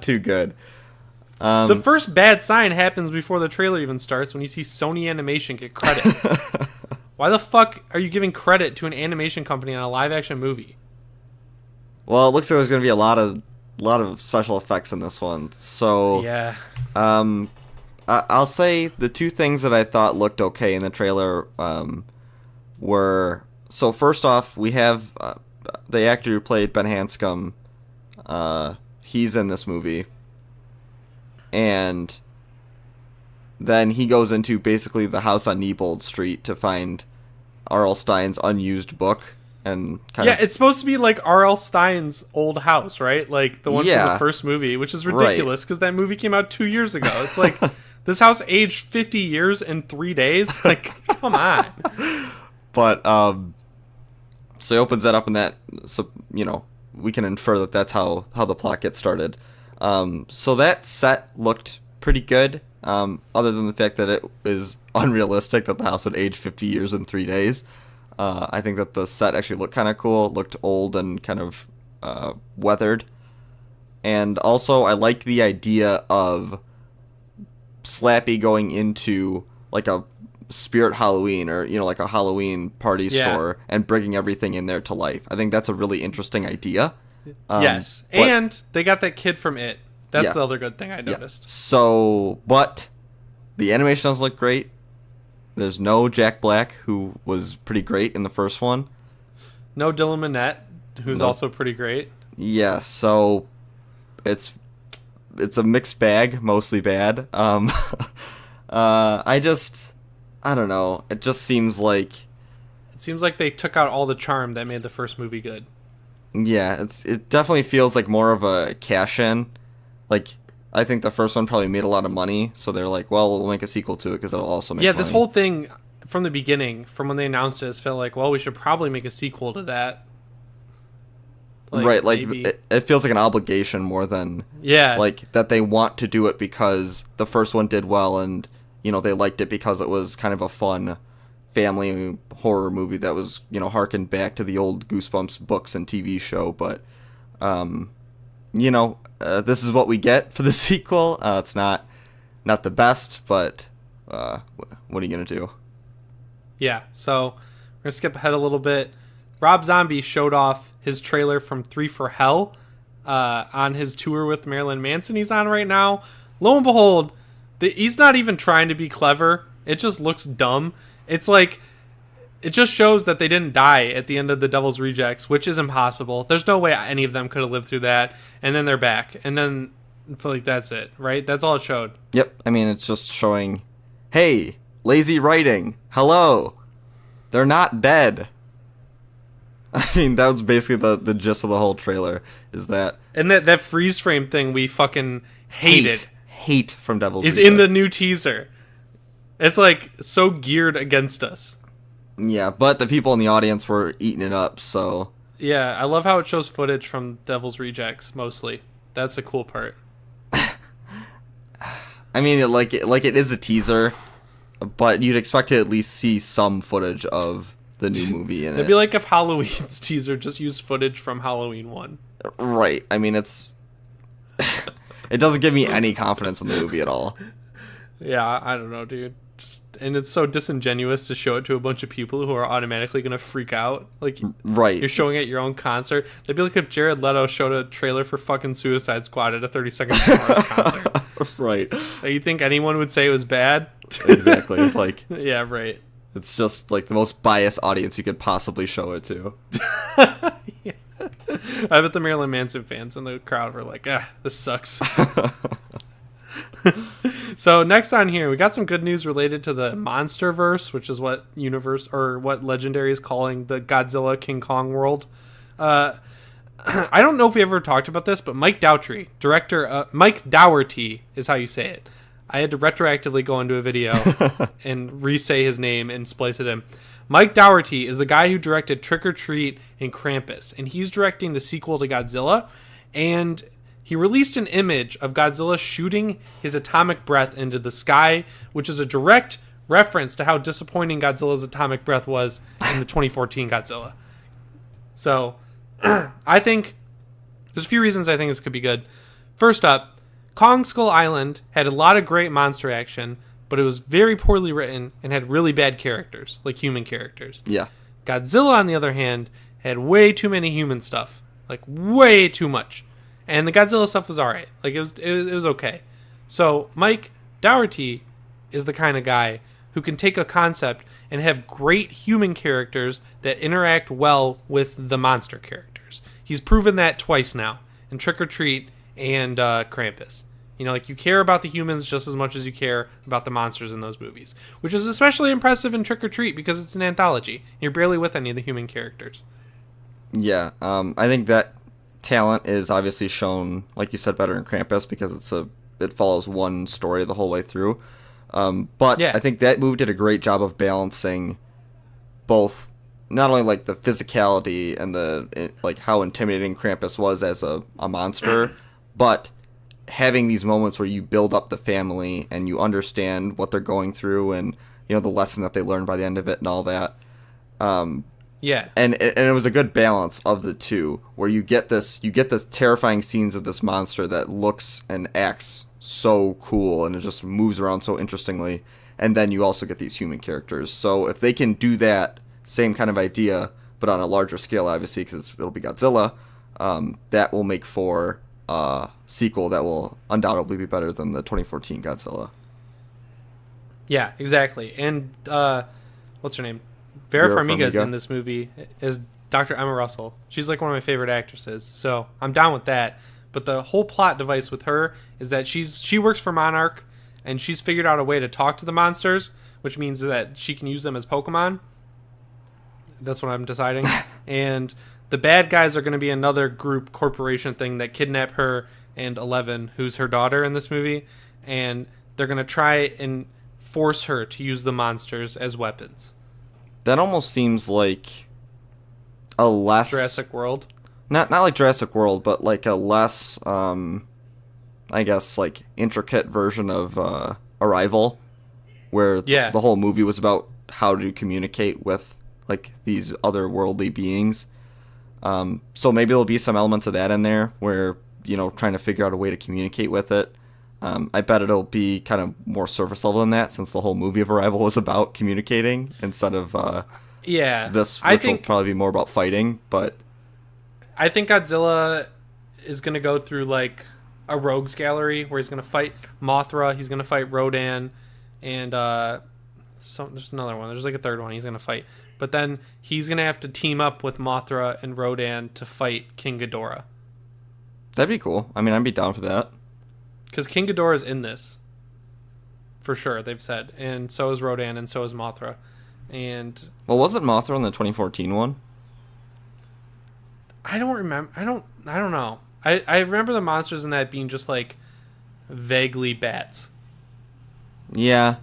too good. The first bad sign happens before the trailer even starts when you see Sony Animation get credit. Why the fuck are you giving credit to an animation company on a live action movie? Well, it looks like there's going to be a lot of special effects in this one. So yeah, I'll say the two things that I thought looked okay in the trailer were, so first off, we have the actor who played Ben Hanscom. He's in this movie. And then he goes into basically the house on Neibold Street to find R.L. Stine's unused book. And it's supposed to be like R.L. Stine's old house, right? Like the one from the first movie, which is ridiculous because that movie came out 2 years ago. It's like this house aged 50 years in 3 days. Like, come on. But so he opens that up, and that, so we can infer that that's how the plot gets started. So that set looked pretty good. Other than the fact that it is unrealistic that the house would age 50 years in 3 days. I think that the set actually looked kind of cool. It looked old and kind of weathered. And also, I like the idea of Slappy going into like a Spirit Halloween or, like a Halloween party store and bringing everything in there to life. I think that's a really interesting idea. Yes. And they got that kid from It. That's the other good thing I noticed. Yeah. So, but the animation does look great. There's no Jack Black, who was pretty great in the first one. No Dylan Minnette, who's also pretty great. Yeah, so it's a mixed bag, mostly bad. I don't know. It just seems like... It seems like they took out all the charm that made the first movie good. Yeah, it definitely feels like more of a cash-in. Like, I think the first one probably made a lot of money, so they're like, well, we'll make a sequel to it because it'll also make money. This whole thing, from the beginning, from when they announced it, felt like, well, we should probably make a sequel to that. Right, like, it feels like an obligation more than, like, that they want to do it because the first one did well and, they liked it because it was kind of a fun family horror movie that was, harkened back to the old Goosebumps books and TV show, but, this is what we get for the sequel. It's not the best, but what are you going to do? Yeah, so we're going to skip ahead a little bit. Rob Zombie showed off his trailer from 3 for Hell on his tour with Marilyn Manson he's on right now. Lo and behold, he's not even trying to be clever. It just looks dumb. It's like... It just shows that they didn't die at the end of The Devil's Rejects, which is impossible. There's no way any of them could have lived through that. And then they're back. And then, like, that's it, right? That's all it showed. Yep. I mean, it's just showing, hey, lazy writing. Hello. They're not dead. I mean, that was basically the gist of the whole trailer, is that... And that freeze frame thing we fucking hated. Hate from Devil's Rejects. Rejects. In the new teaser. It's, like, so geared against us. Yeah, but the people in the audience were eating it up, so... Yeah, I love how it shows footage from Devil's Rejects, mostly. That's the cool part. I mean, it is a teaser, but you'd expect to at least see some footage of the new movie in it. It'd be like if Halloween's teaser just used footage from Halloween 1. Right. I mean, it's... it doesn't give me any confidence in the movie at all. Yeah, I don't know, dude. And it's so disingenuous to show it to a bunch of people who are automatically going to freak out. Like, right. You're showing it at your own concert. It'd be like if Jared Leto showed a trailer for fucking Suicide Squad at a 30-second concert. Right. You think anyone would say it was bad? Exactly. Like, yeah, right. It's just like the most biased audience you could possibly show it to. Yeah. I bet the Marilyn Manson fans in the crowd were like, this sucks. So next on here, we got some good news related to the Monsterverse, which is what what Legendary is calling the Godzilla King Kong world. I don't know if we ever talked about this, but Mike Dougherty is how you say it. I had to retroactively go into a video and re-say his name and splice it in. Mike Dougherty is the guy who directed Trick or Treat and Krampus, and he's directing the sequel to Godzilla, and he released an image of Godzilla shooting his atomic breath into the sky, which is a direct reference to how disappointing Godzilla's atomic breath was in the 2014 Godzilla. So, I think there's a few reasons I think this could be good. First up, Kong Skull Island had a lot of great monster action, but it was very poorly written and had really bad characters, like human characters. Yeah. Godzilla, on the other hand, had way too many human stuff, like way too much, and the Godzilla stuff was alright. Like it was okay. So Mike Dougherty is the kind of guy who can take a concept and have great human characters that interact well with the monster characters. He's proven that twice now in Trick or Treat and Krampus. You know, like you care about the humans just as much as you care about the monsters in those movies, which is especially impressive in Trick or Treat because it's an anthology. You're barely with any of the human characters. Yeah, I think that talent is obviously shown, like you said, better in Krampus because it follows one story the whole way through. But yeah. I think that movie did a great job of balancing both, not only like the physicality and the like how intimidating Krampus was as a monster, but having these moments where you build up the family and you understand what they're going through and, you know, the lesson that they learned by the end of it and all that. Yeah. And it was a good balance of the two where you get this terrifying scenes of this monster that looks and acts so cool and it just moves around so interestingly. And then you also get these human characters. So if they can do that same kind of idea, but on a larger scale, obviously, because it'll be Godzilla, that will make for sequel that will undoubtedly be better than the 2014 Godzilla. Yeah, exactly. And what's her name? Vera Farmiga's in this movie is Dr. Emma Russell. She's like one of my favorite actresses, so I'm down with that. But the whole plot device with her is that she works for Monarch, and she's figured out a way to talk to the monsters, which means that she can use them as Pokemon. That's what I'm deciding. And the bad guys are going to be another group corporation thing that kidnap her and Eleven, who's her daughter in this movie, and they're going to try and force her to use the monsters as weapons. That almost seems like a less Jurassic World. Not like Jurassic World, but like a less, I guess, like intricate version of Arrival, where the whole movie was about how to communicate with like these otherworldly beings. So maybe there'll be some elements of that in there where, you know, trying to figure out a way to communicate with it. I bet it'll be kind of more surface level than that, since the whole movie of Arrival was about communicating instead of this, which will probably be more about fighting. But I think Godzilla is going to go through like a rogues gallery where he's going to fight Mothra, he's going to fight Rodan, and there's another one. There's like a third one he's going to fight. But then he's going to have to team up with Mothra and Rodan to fight King Ghidorah. That'd be cool. I mean, I'd be down for that. Because King Ghidorah is in this. For sure, they've said. And so is Rodan, and so is Mothra. And well, wasn't Mothra in the 2014 one? I don't remember. I don't know. I remember the monsters in that being just like vaguely bats. Yeah.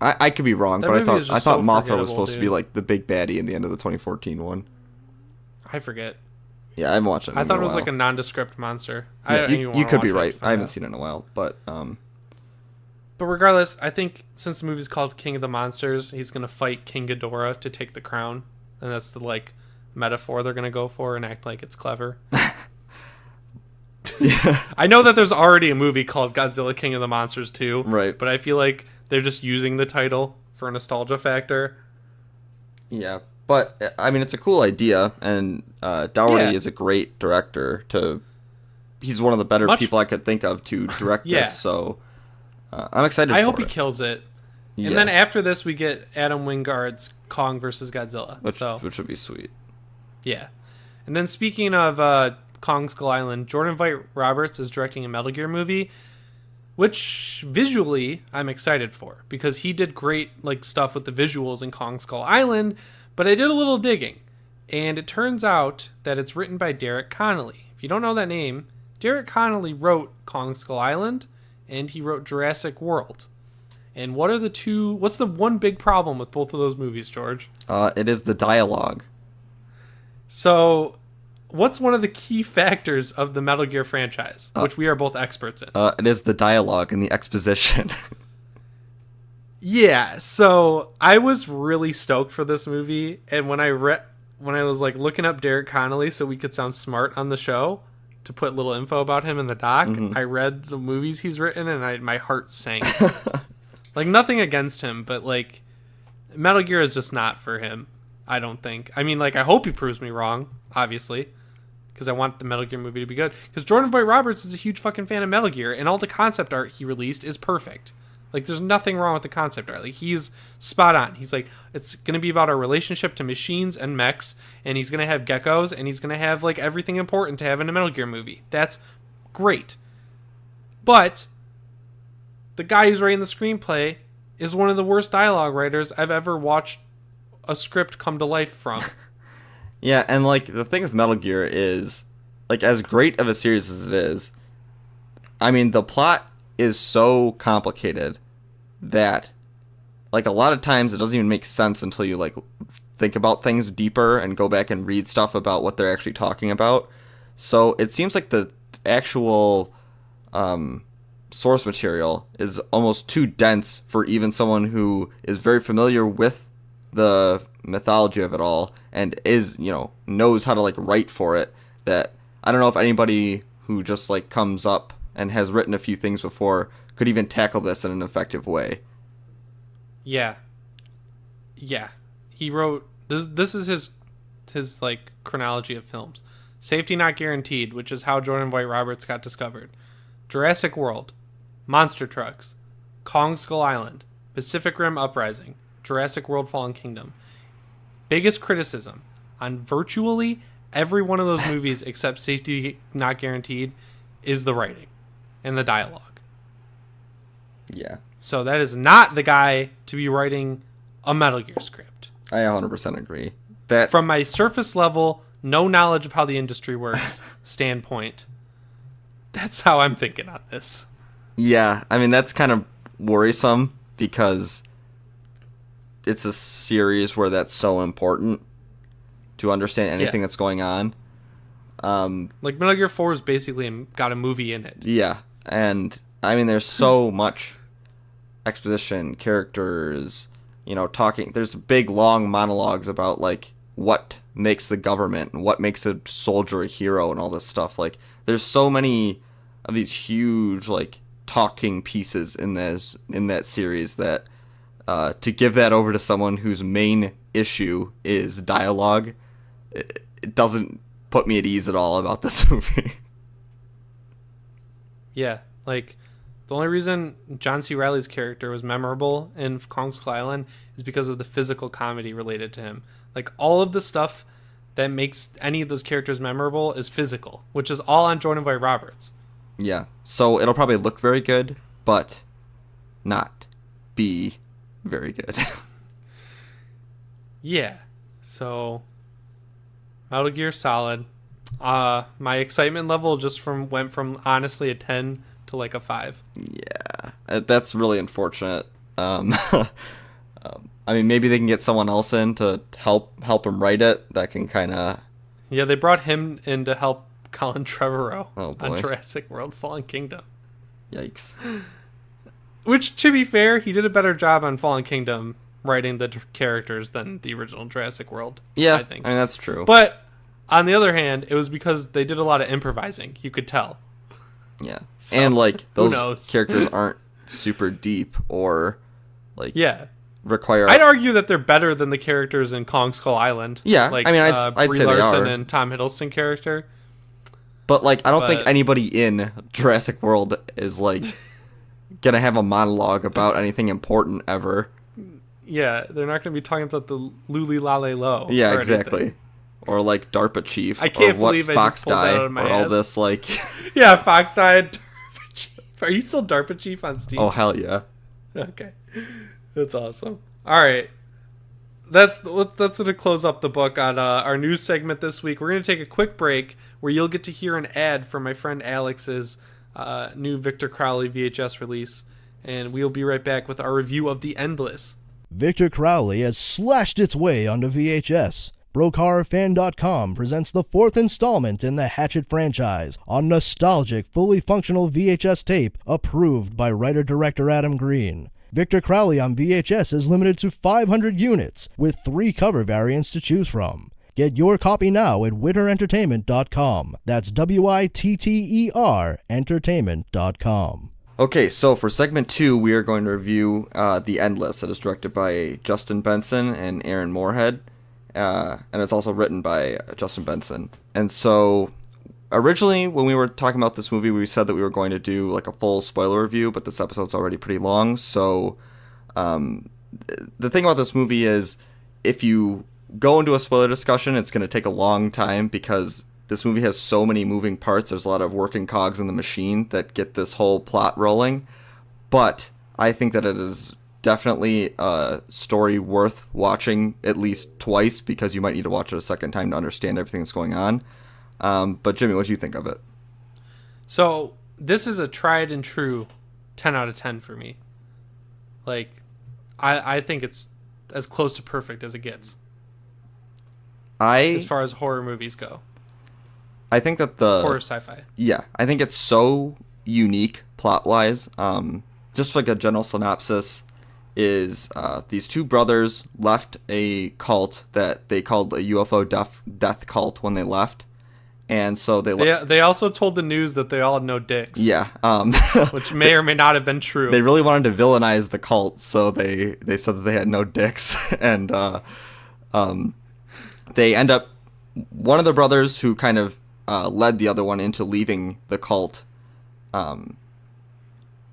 I could be wrong, but I thought Mothra was supposed to be like the big baddie in the end of the 2014 one. I forget. Yeah, I haven't watched it. I thought it was like a nondescript monster. Yeah, you could be right. I haven't seen it in a while, but regardless, I think since the movie's called King of the Monsters, he's gonna fight King Ghidorah to take the crown, and that's the like metaphor they're gonna go for and act like it's clever. Yeah. I know that there's already a movie called Godzilla King of the Monsters 2, right? But I feel like they're just using the title for a nostalgia factor. Yeah. But, I mean, it's a cool idea, and Dougherty is a great director. He's one of the better people I could think of to direct this, so I'm excited for it. I hope he kills it. Yeah. And then after this, we get Adam Wingard's Kong vs. Godzilla. Which would be sweet. Yeah. And then speaking of Kong Skull Island, Jordan Vogt-Roberts is directing a Metal Gear movie, which visually I'm excited for, because he did great like stuff with the visuals in Kong Skull Island. But I did a little digging, and it turns out that it's written by Derek Connolly. If you don't know that name, Derek Connolly wrote Kong Skull Island, and he wrote Jurassic World. And what's the one big problem with both of those movies, George? It is the dialogue. So, what's one of the key factors of the Metal Gear franchise, which we are both experts in? It is the dialogue and the exposition. Yeah, so I was really stoked for this movie, and when I was like looking up Derek Connolly so we could sound smart on the show, to put little info about him in the doc, Mm-hmm. I read the movies he's written, and my heart sank. Like, nothing against him, but, like, Metal Gear is just not for him, I don't think. I mean, like, I hope he proves me wrong, obviously, because I want the Metal Gear movie to be good. Because Jordan Vogt Roberts is a huge fucking fan of Metal Gear, and all the concept art he released is perfect. Like, there's nothing wrong with the concept art. Like, he's spot on. He's like, it's going to be about our relationship to machines and mechs, and he's going to have geckos, and he's going to have, like, everything important to have in a Metal Gear movie. That's great. But the guy who's writing the screenplay is one of the worst dialogue writers I've ever watched a script come to life from. Yeah, and, like, the thing with Metal Gear is, like, as great of a series as it is, I mean, the plot is so complicated that, like, a lot of times it doesn't even make sense until you, like, think about things deeper and go back and read stuff about what they're actually talking about. So it seems like the actual source material is almost too dense for even someone who is very familiar with the mythology of it all and is, you know, knows how to, like, write for it. That I don't know if anybody who just, like, comes up and has written a few things before could even tackle this in an effective way. Yeah. He wrote this is his like chronology of films. Safety Not Guaranteed, which is how Jordan Vogt Roberts got discovered. Jurassic World, Monster Trucks, Kong Skull Island, Pacific Rim Uprising, Jurassic World Fallen Kingdom. Biggest criticism on virtually every one of those movies except Safety Not Guaranteed is the writing and the dialogue. Yeah. So that is not the guy to be writing a Metal Gear script. I 100% agree. That From my surface level, no knowledge of how the industry works standpoint, that's how I'm thinking on this. Yeah, I mean, that's kind of worrisome because it's a series where that's so important to understand anything that's going on. Like, Metal Gear 4 is basically got a movie in it. Yeah, and I mean, there's so much exposition, characters, you know, talking. There's big, long monologues about, like, what makes the government and what makes a soldier a hero and all this stuff. Like, there's so many of these huge, like, talking pieces in that series that to give that over to someone whose main issue is dialogue, it doesn't put me at ease at all about this movie. Yeah, like, the only reason John C. Reilly's character was memorable in Kong Skull Island is because of the physical comedy related to him. Like, all of the stuff that makes any of those characters memorable is physical, which is all on Jordan Vogt Roberts. Yeah, so it'll probably look very good, but not be very good. Yeah, so Metal Gear Solid. My excitement level just went from honestly a 10 to like a 5. Yeah, that's really unfortunate. I mean, maybe they can get someone else in to help him write it. That can kind of... Yeah, they brought him in to help Colin Trevorrow Oh, boy. on Jurassic World Fallen Kingdom. Yikes. Which, to be fair, he did a better job on Fallen Kingdom writing the characters than the original Jurassic World. Yeah, I think. I mean, that's true. But on the other hand, it was because they did a lot of improvising. You could tell. Yeah, So, and, like, who those knows? characters aren't super deep or, like, Yeah. require... I'd argue that they're better than the characters in Kong Skull Island. Yeah, like, I mean, I'd Brie say they Larson are. and Tom Hiddleston character. But, like, I don't think But- anybody in Jurassic World is, like, gonna have a monologue about anything important ever. Yeah, they're not going to be talking about the Luli Lale Lo. Yeah, or exactly. anything. Or, like, DARPA chief. I can't or what believe I Fox just pulled that died, out of my or all ass. this, like... Yeah, Fox died. DARPA Chief. Are you still DARPA Chief on Steam? Oh, hell yeah. Okay. That's awesome. All right. That's going to close up the book on our news segment this week. We're going to take a quick break where you'll get to hear an ad from my friend Alex's new Victor Crowley VHS release. And we'll be right back with our review of The Endless. Victor Crowley has slashed its way onto VHS. BrokeHorrorFan.com presents the 4th installment in the Hatchet franchise on nostalgic, fully functional VHS tape approved by writer-director Adam Green. Victor Crowley on VHS is limited to 500 units with 3 cover variants to choose from. Get your copy now at witterentertainment.com. That's WITTER entertainment.com. Okay, so for segment 2, we are going to review The Endless. It is directed by Justin Benson and Aaron Moorhead, and it's also written by Justin Benson. And so originally, when we were talking about this movie, we said that we were going to do like a full spoiler review, but this episode's already pretty long. So the thing about this movie is, if you go into a spoiler discussion, it's going to take a long time because this movie has so many moving parts. There's a lot of working cogs in the machine that get this whole plot rolling. But I think that it is definitely a story worth watching at least twice, because you might need to watch it a second time to understand everything that's going on. But Jimmy, what do you think of it? So this is a tried and true 10 out of 10 for me. Like, I think it's as close to perfect as it gets. As far as horror movies go. I think that horror sci-fi. Yeah, I think it's so unique plot-wise. Just like a general synopsis is these two brothers left a cult that they called a UFO death cult when they left. And so they also told the news that they all had no dicks. Yeah. Which may or may not have been true. They really wanted to villainize the cult, so they said that they had no dicks. And they end up, one of the brothers who kind of led the other one into leaving the cult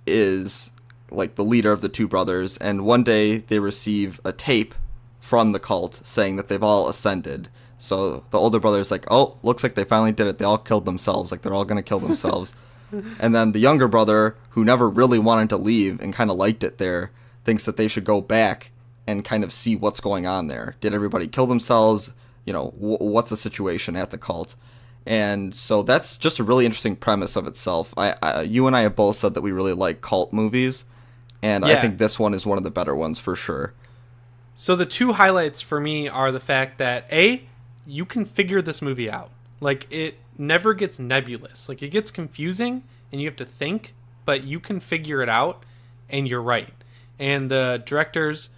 is like the leader of the two brothers. And one day they receive a tape from the cult saying that they've all ascended. So the older brother's like, oh, looks like they finally did it. They all killed themselves. Like, they're all going to kill themselves. And then the younger brother, who never really wanted to leave and kind of liked it there, thinks that they should go back and kind of see what's going on there. Did everybody kill themselves? You know, what's the situation at the cult? And so that's just a really interesting premise of itself. You and I have both said that we really like cult movies, and yeah. I think this one is one of the better ones for sure. So the two highlights for me are the fact that, A, you can figure this movie out. Like, it never gets nebulous. Like, it gets confusing, and you have to think, but you can figure it out, and you're right. And the directors,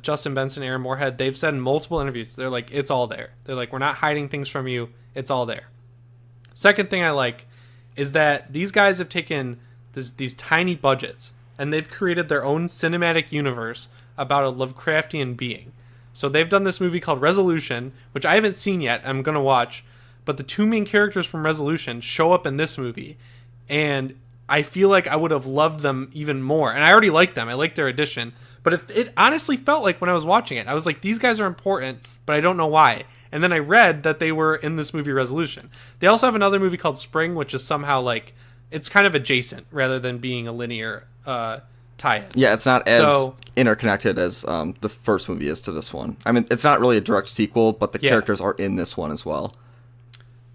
Justin Benson, Aaron Moorhead, they've said in multiple interviews, they're like, it's all there. They're like, we're not hiding things from you. It's all there. Second thing I like is that these guys have taken these tiny budgets, and they've created their own cinematic universe about a Lovecraftian being. So they've done this movie called Resolution, which I haven't seen yet. I'm going to watch. But the two main characters from Resolution show up in this movie. And I feel like I would have loved them even more. And I already like them. I like their addition. But it honestly felt like when I was watching it, I was like, these guys are important, but I don't know why. And then I read that they were in this movie Resolution. They also have another movie called Spring, which is somehow like, it's kind of adjacent rather than being a linear tie-in. Yeah, it's not as interconnected as the first movie is to this one. I mean, it's not really a direct sequel, but the characters are in this one as well.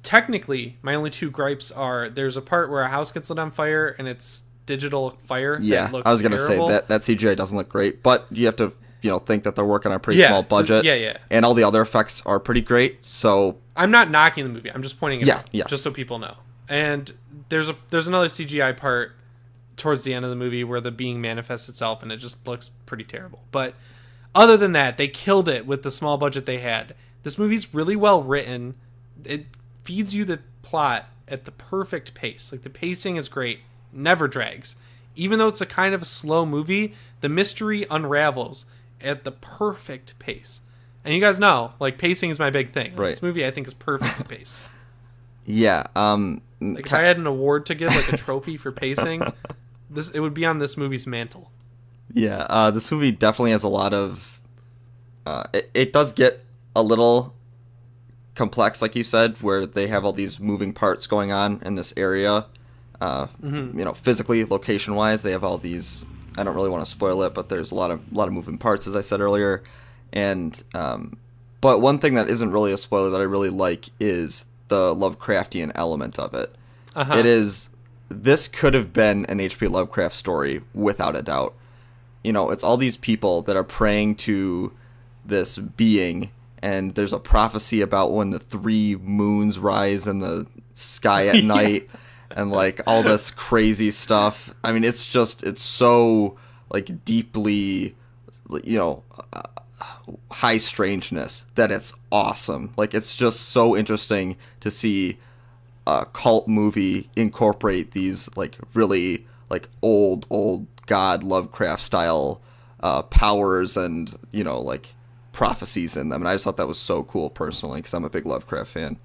Technically, my only two gripes are there's a part where a house gets lit on fire and it's digital fire. Yeah, that looks I was going to say that CGI doesn't look great, but you have to think that they're working on a pretty small budget. Yeah. And all the other effects are pretty great. So I'm not knocking the movie. I'm just pointing it out. Yeah. Just so people know. And there's another CGI part towards the end of the movie where the being manifests itself, and it just looks pretty terrible. But other than that, they killed it with the small budget they had. This movie's really well written. It feeds you the plot at the perfect pace. Like, the pacing is great, never drags. Even though it's a kind of a slow movie, the mystery unravels at the perfect pace. And you guys know, like, pacing is my big thing. Like, right. This movie, I think, is perfectly paced. Yeah. Like, if I had an award to give, like a trophy for pacing, it would be on this movie's mantle. Yeah, this movie definitely has a lot of... It does get a little complex, like you said, where they have all these moving parts going on in this area. Physically, location-wise, they have all these... I don't really want to spoil it, but there's a lot of moving parts, as I said earlier. And but one thing that isn't really a spoiler that I really like is the Lovecraftian element of it. Uh-huh. This could have been an H.P. Lovecraft story without a doubt. It's all these people that are praying to this being, and there's a prophecy about when the 3 moons rise in the sky at night, and like all this crazy stuff. I mean, it's so like deeply, high strangeness that it's awesome. Like, it's just so interesting to see a cult movie incorporate these like really like old god Lovecraft style powers and, you know, like prophecies in them. And I just thought that was so cool personally, because I'm a big Lovecraft fan.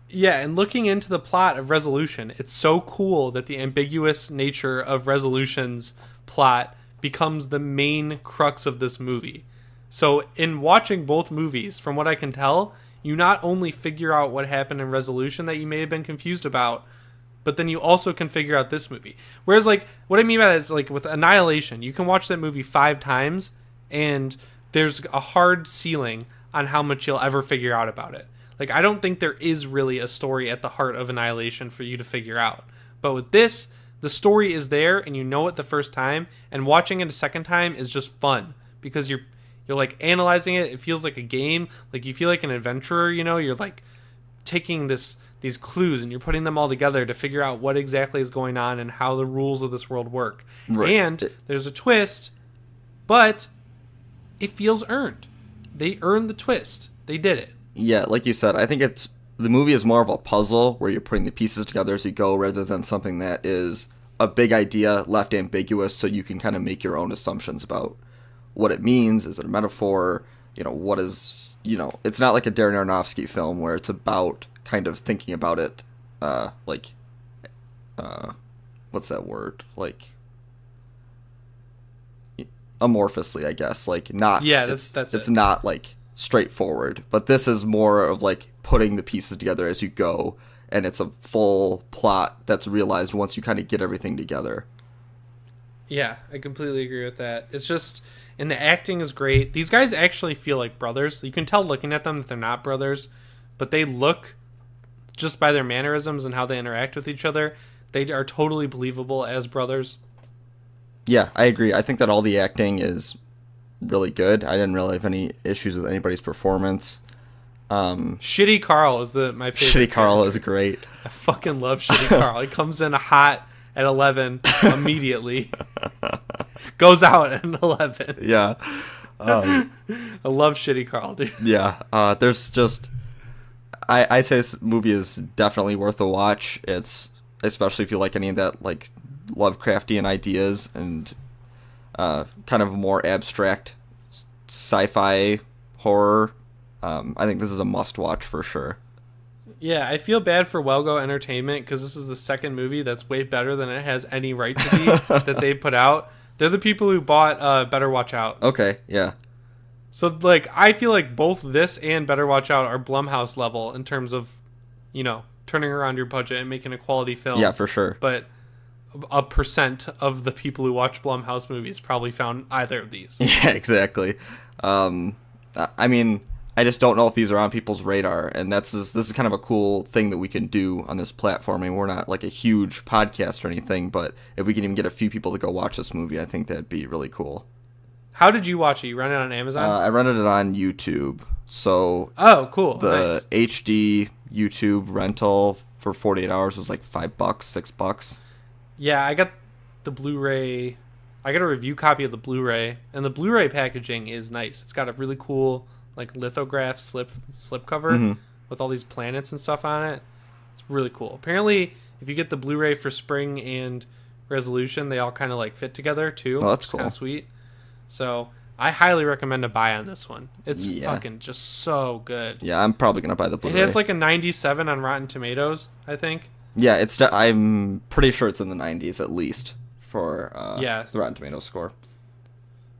Yeah, and looking into the plot of Resolution, it's so cool that the ambiguous nature of Resolution's plot becomes the main crux of this movie. So in watching both movies, from what I can tell, you not only figure out what happened in Resolution that you may have been confused about, but then you also can figure out this movie. Whereas, like, what I mean by that is, like, with Annihilation, you can watch that movie 5 times, and there's a hard ceiling on how much you'll ever figure out about it. Like, I don't think there is really a story at the heart of Annihilation for you to figure out. But with this, the story is there, and you know it the first time, and watching it a second time is just fun, because you're like analyzing it. It feels like a game. Like, you feel like an adventurer, you know? You're like taking these clues and you're putting them all together to figure out what exactly is going on and how the rules of this world work. Right. And there's a twist, but it feels earned. They earned the twist. They did it. Yeah, like you said, I think the movie is more of a puzzle where you're putting the pieces together as you go, rather than something that is a big idea left ambiguous so you can kind of make your own assumptions about what it means. Is it a metaphor? You know, what is, you know, it's not like a Darren Aronofsky film where it's about kind of thinking about it, what's that word? Like, amorphously, I guess. Like, not, yeah, it's not like straightforward, but this is more of like putting the pieces together as you go, and it's a full plot that's realized once you kind of get everything together. Yeah, I completely agree with that. It's just, and the acting is great. These guys actually feel like brothers. You can tell looking at them that they're not brothers, but they look, just by their mannerisms and how they interact with each other, they are totally believable as brothers. Yeah, I agree. I think that all the acting is really good. I didn't really have any issues with anybody's performance. Shitty Carl is my favorite. Shitty Carl is great. I fucking love Shitty Carl. He comes in hot at 11 immediately. Goes out at 11. Yeah. I love Shitty Carl, dude. Yeah. There's just, I say this movie is definitely worth a watch. It's, especially if you like any of that like Lovecraftian ideas and kind of more abstract sci-fi horror. I think this is a must-watch for sure. Yeah, I feel bad for Welgo Entertainment because this is the second movie that's way better than it has any right to be that they put out. They're the people who bought Better Watch Out. Okay, yeah. So, like, I feel like both this and Better Watch Out are Blumhouse level in terms of, you know, turning around your budget and making a quality film. Yeah, for sure. But a percent of the people who watch Blumhouse movies probably found either of these. Yeah, exactly. I mean, I just don't know if these are on people's radar, and this is kind of a cool thing that we can do on this platform. I mean, we're not like a huge podcast or anything, but if we can even get a few people to go watch this movie, I think that'd be really cool. How did you watch it? You rent it on Amazon? I rented it on YouTube. So oh, cool. The nice. HD YouTube rental for 48 hours was like $5, $6. Yeah, I got the Blu-ray. I got a review copy of the Blu-ray, and the Blu-ray packaging is nice. It's got a really cool like lithograph slip cover with all these planets and stuff on it. It's really cool. Apparently, if you get the Blu-ray for Spring and Resolution, they all kind of like fit together too. Oh, that's cool. Kind of sweet. So I highly recommend a buy on this one. It's fucking just so good. Yeah, I'm probably gonna buy the Blu-ray. It has like a 97 on Rotten Tomatoes, I think. Yeah, I'm pretty sure it's in the 90s at least for the Rotten Tomatoes score.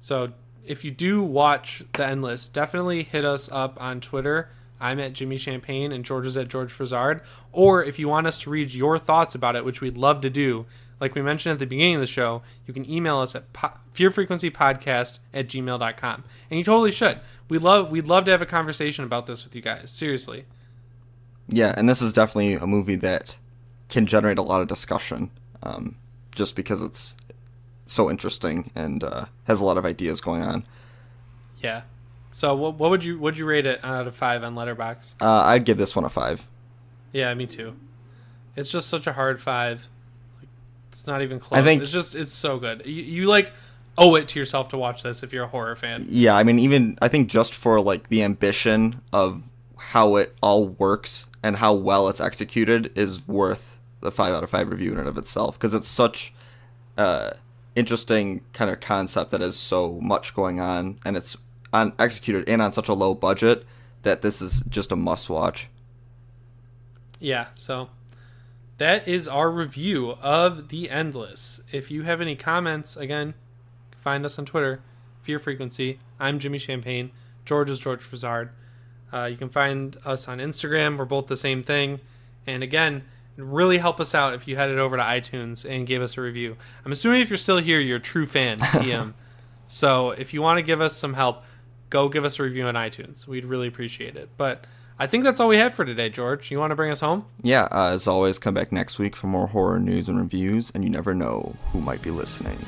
So if you do watch The Endless, definitely hit us up on Twitter. I'm at Jimmy Champagne and George is at George Frizzard. Or if you want us to read your thoughts about it, which we'd love to do, like we mentioned at the beginning of the show, you can email us at fearfrequencypodcast@gmail.com. And you totally should. We'd love to have a conversation about this with you guys. Seriously. Yeah, and this is definitely a movie that can generate a lot of discussion, just because it's so interesting and has a lot of ideas going on. Yeah. So what would you rate it out of 5 on Letterboxd? I'd give this one a 5. Yeah, me too. It's just such a hard 5. Like, it's not even close. I think it's so good. You like owe it to yourself to watch this if you're a horror fan. Yeah, I mean, even I think just for like the ambition of how it all works and how well it's executed is worth the 5 out of 5 review in and of itself, because it's such interesting kind of concept that has so much going on, and it's executed and on such a low budget that this is just a must watch. Yeah, so that is our review of The Endless. If you have any comments, again, find us on Twitter, Fear Frequency. I'm Jimmy Champagne. George is George Frizard. You can find us on Instagram. We're both the same thing. And again, really help us out if you headed over to iTunes and gave us a review. I'm assuming if you're still here, you're a true fan, TM. So if you want to give us some help, go give us a review on iTunes. We'd really appreciate it. But I think that's all we have for today, George. You want to bring us home? Yeah, as always, come back next week for more horror news and reviews, and you never know who might be listening.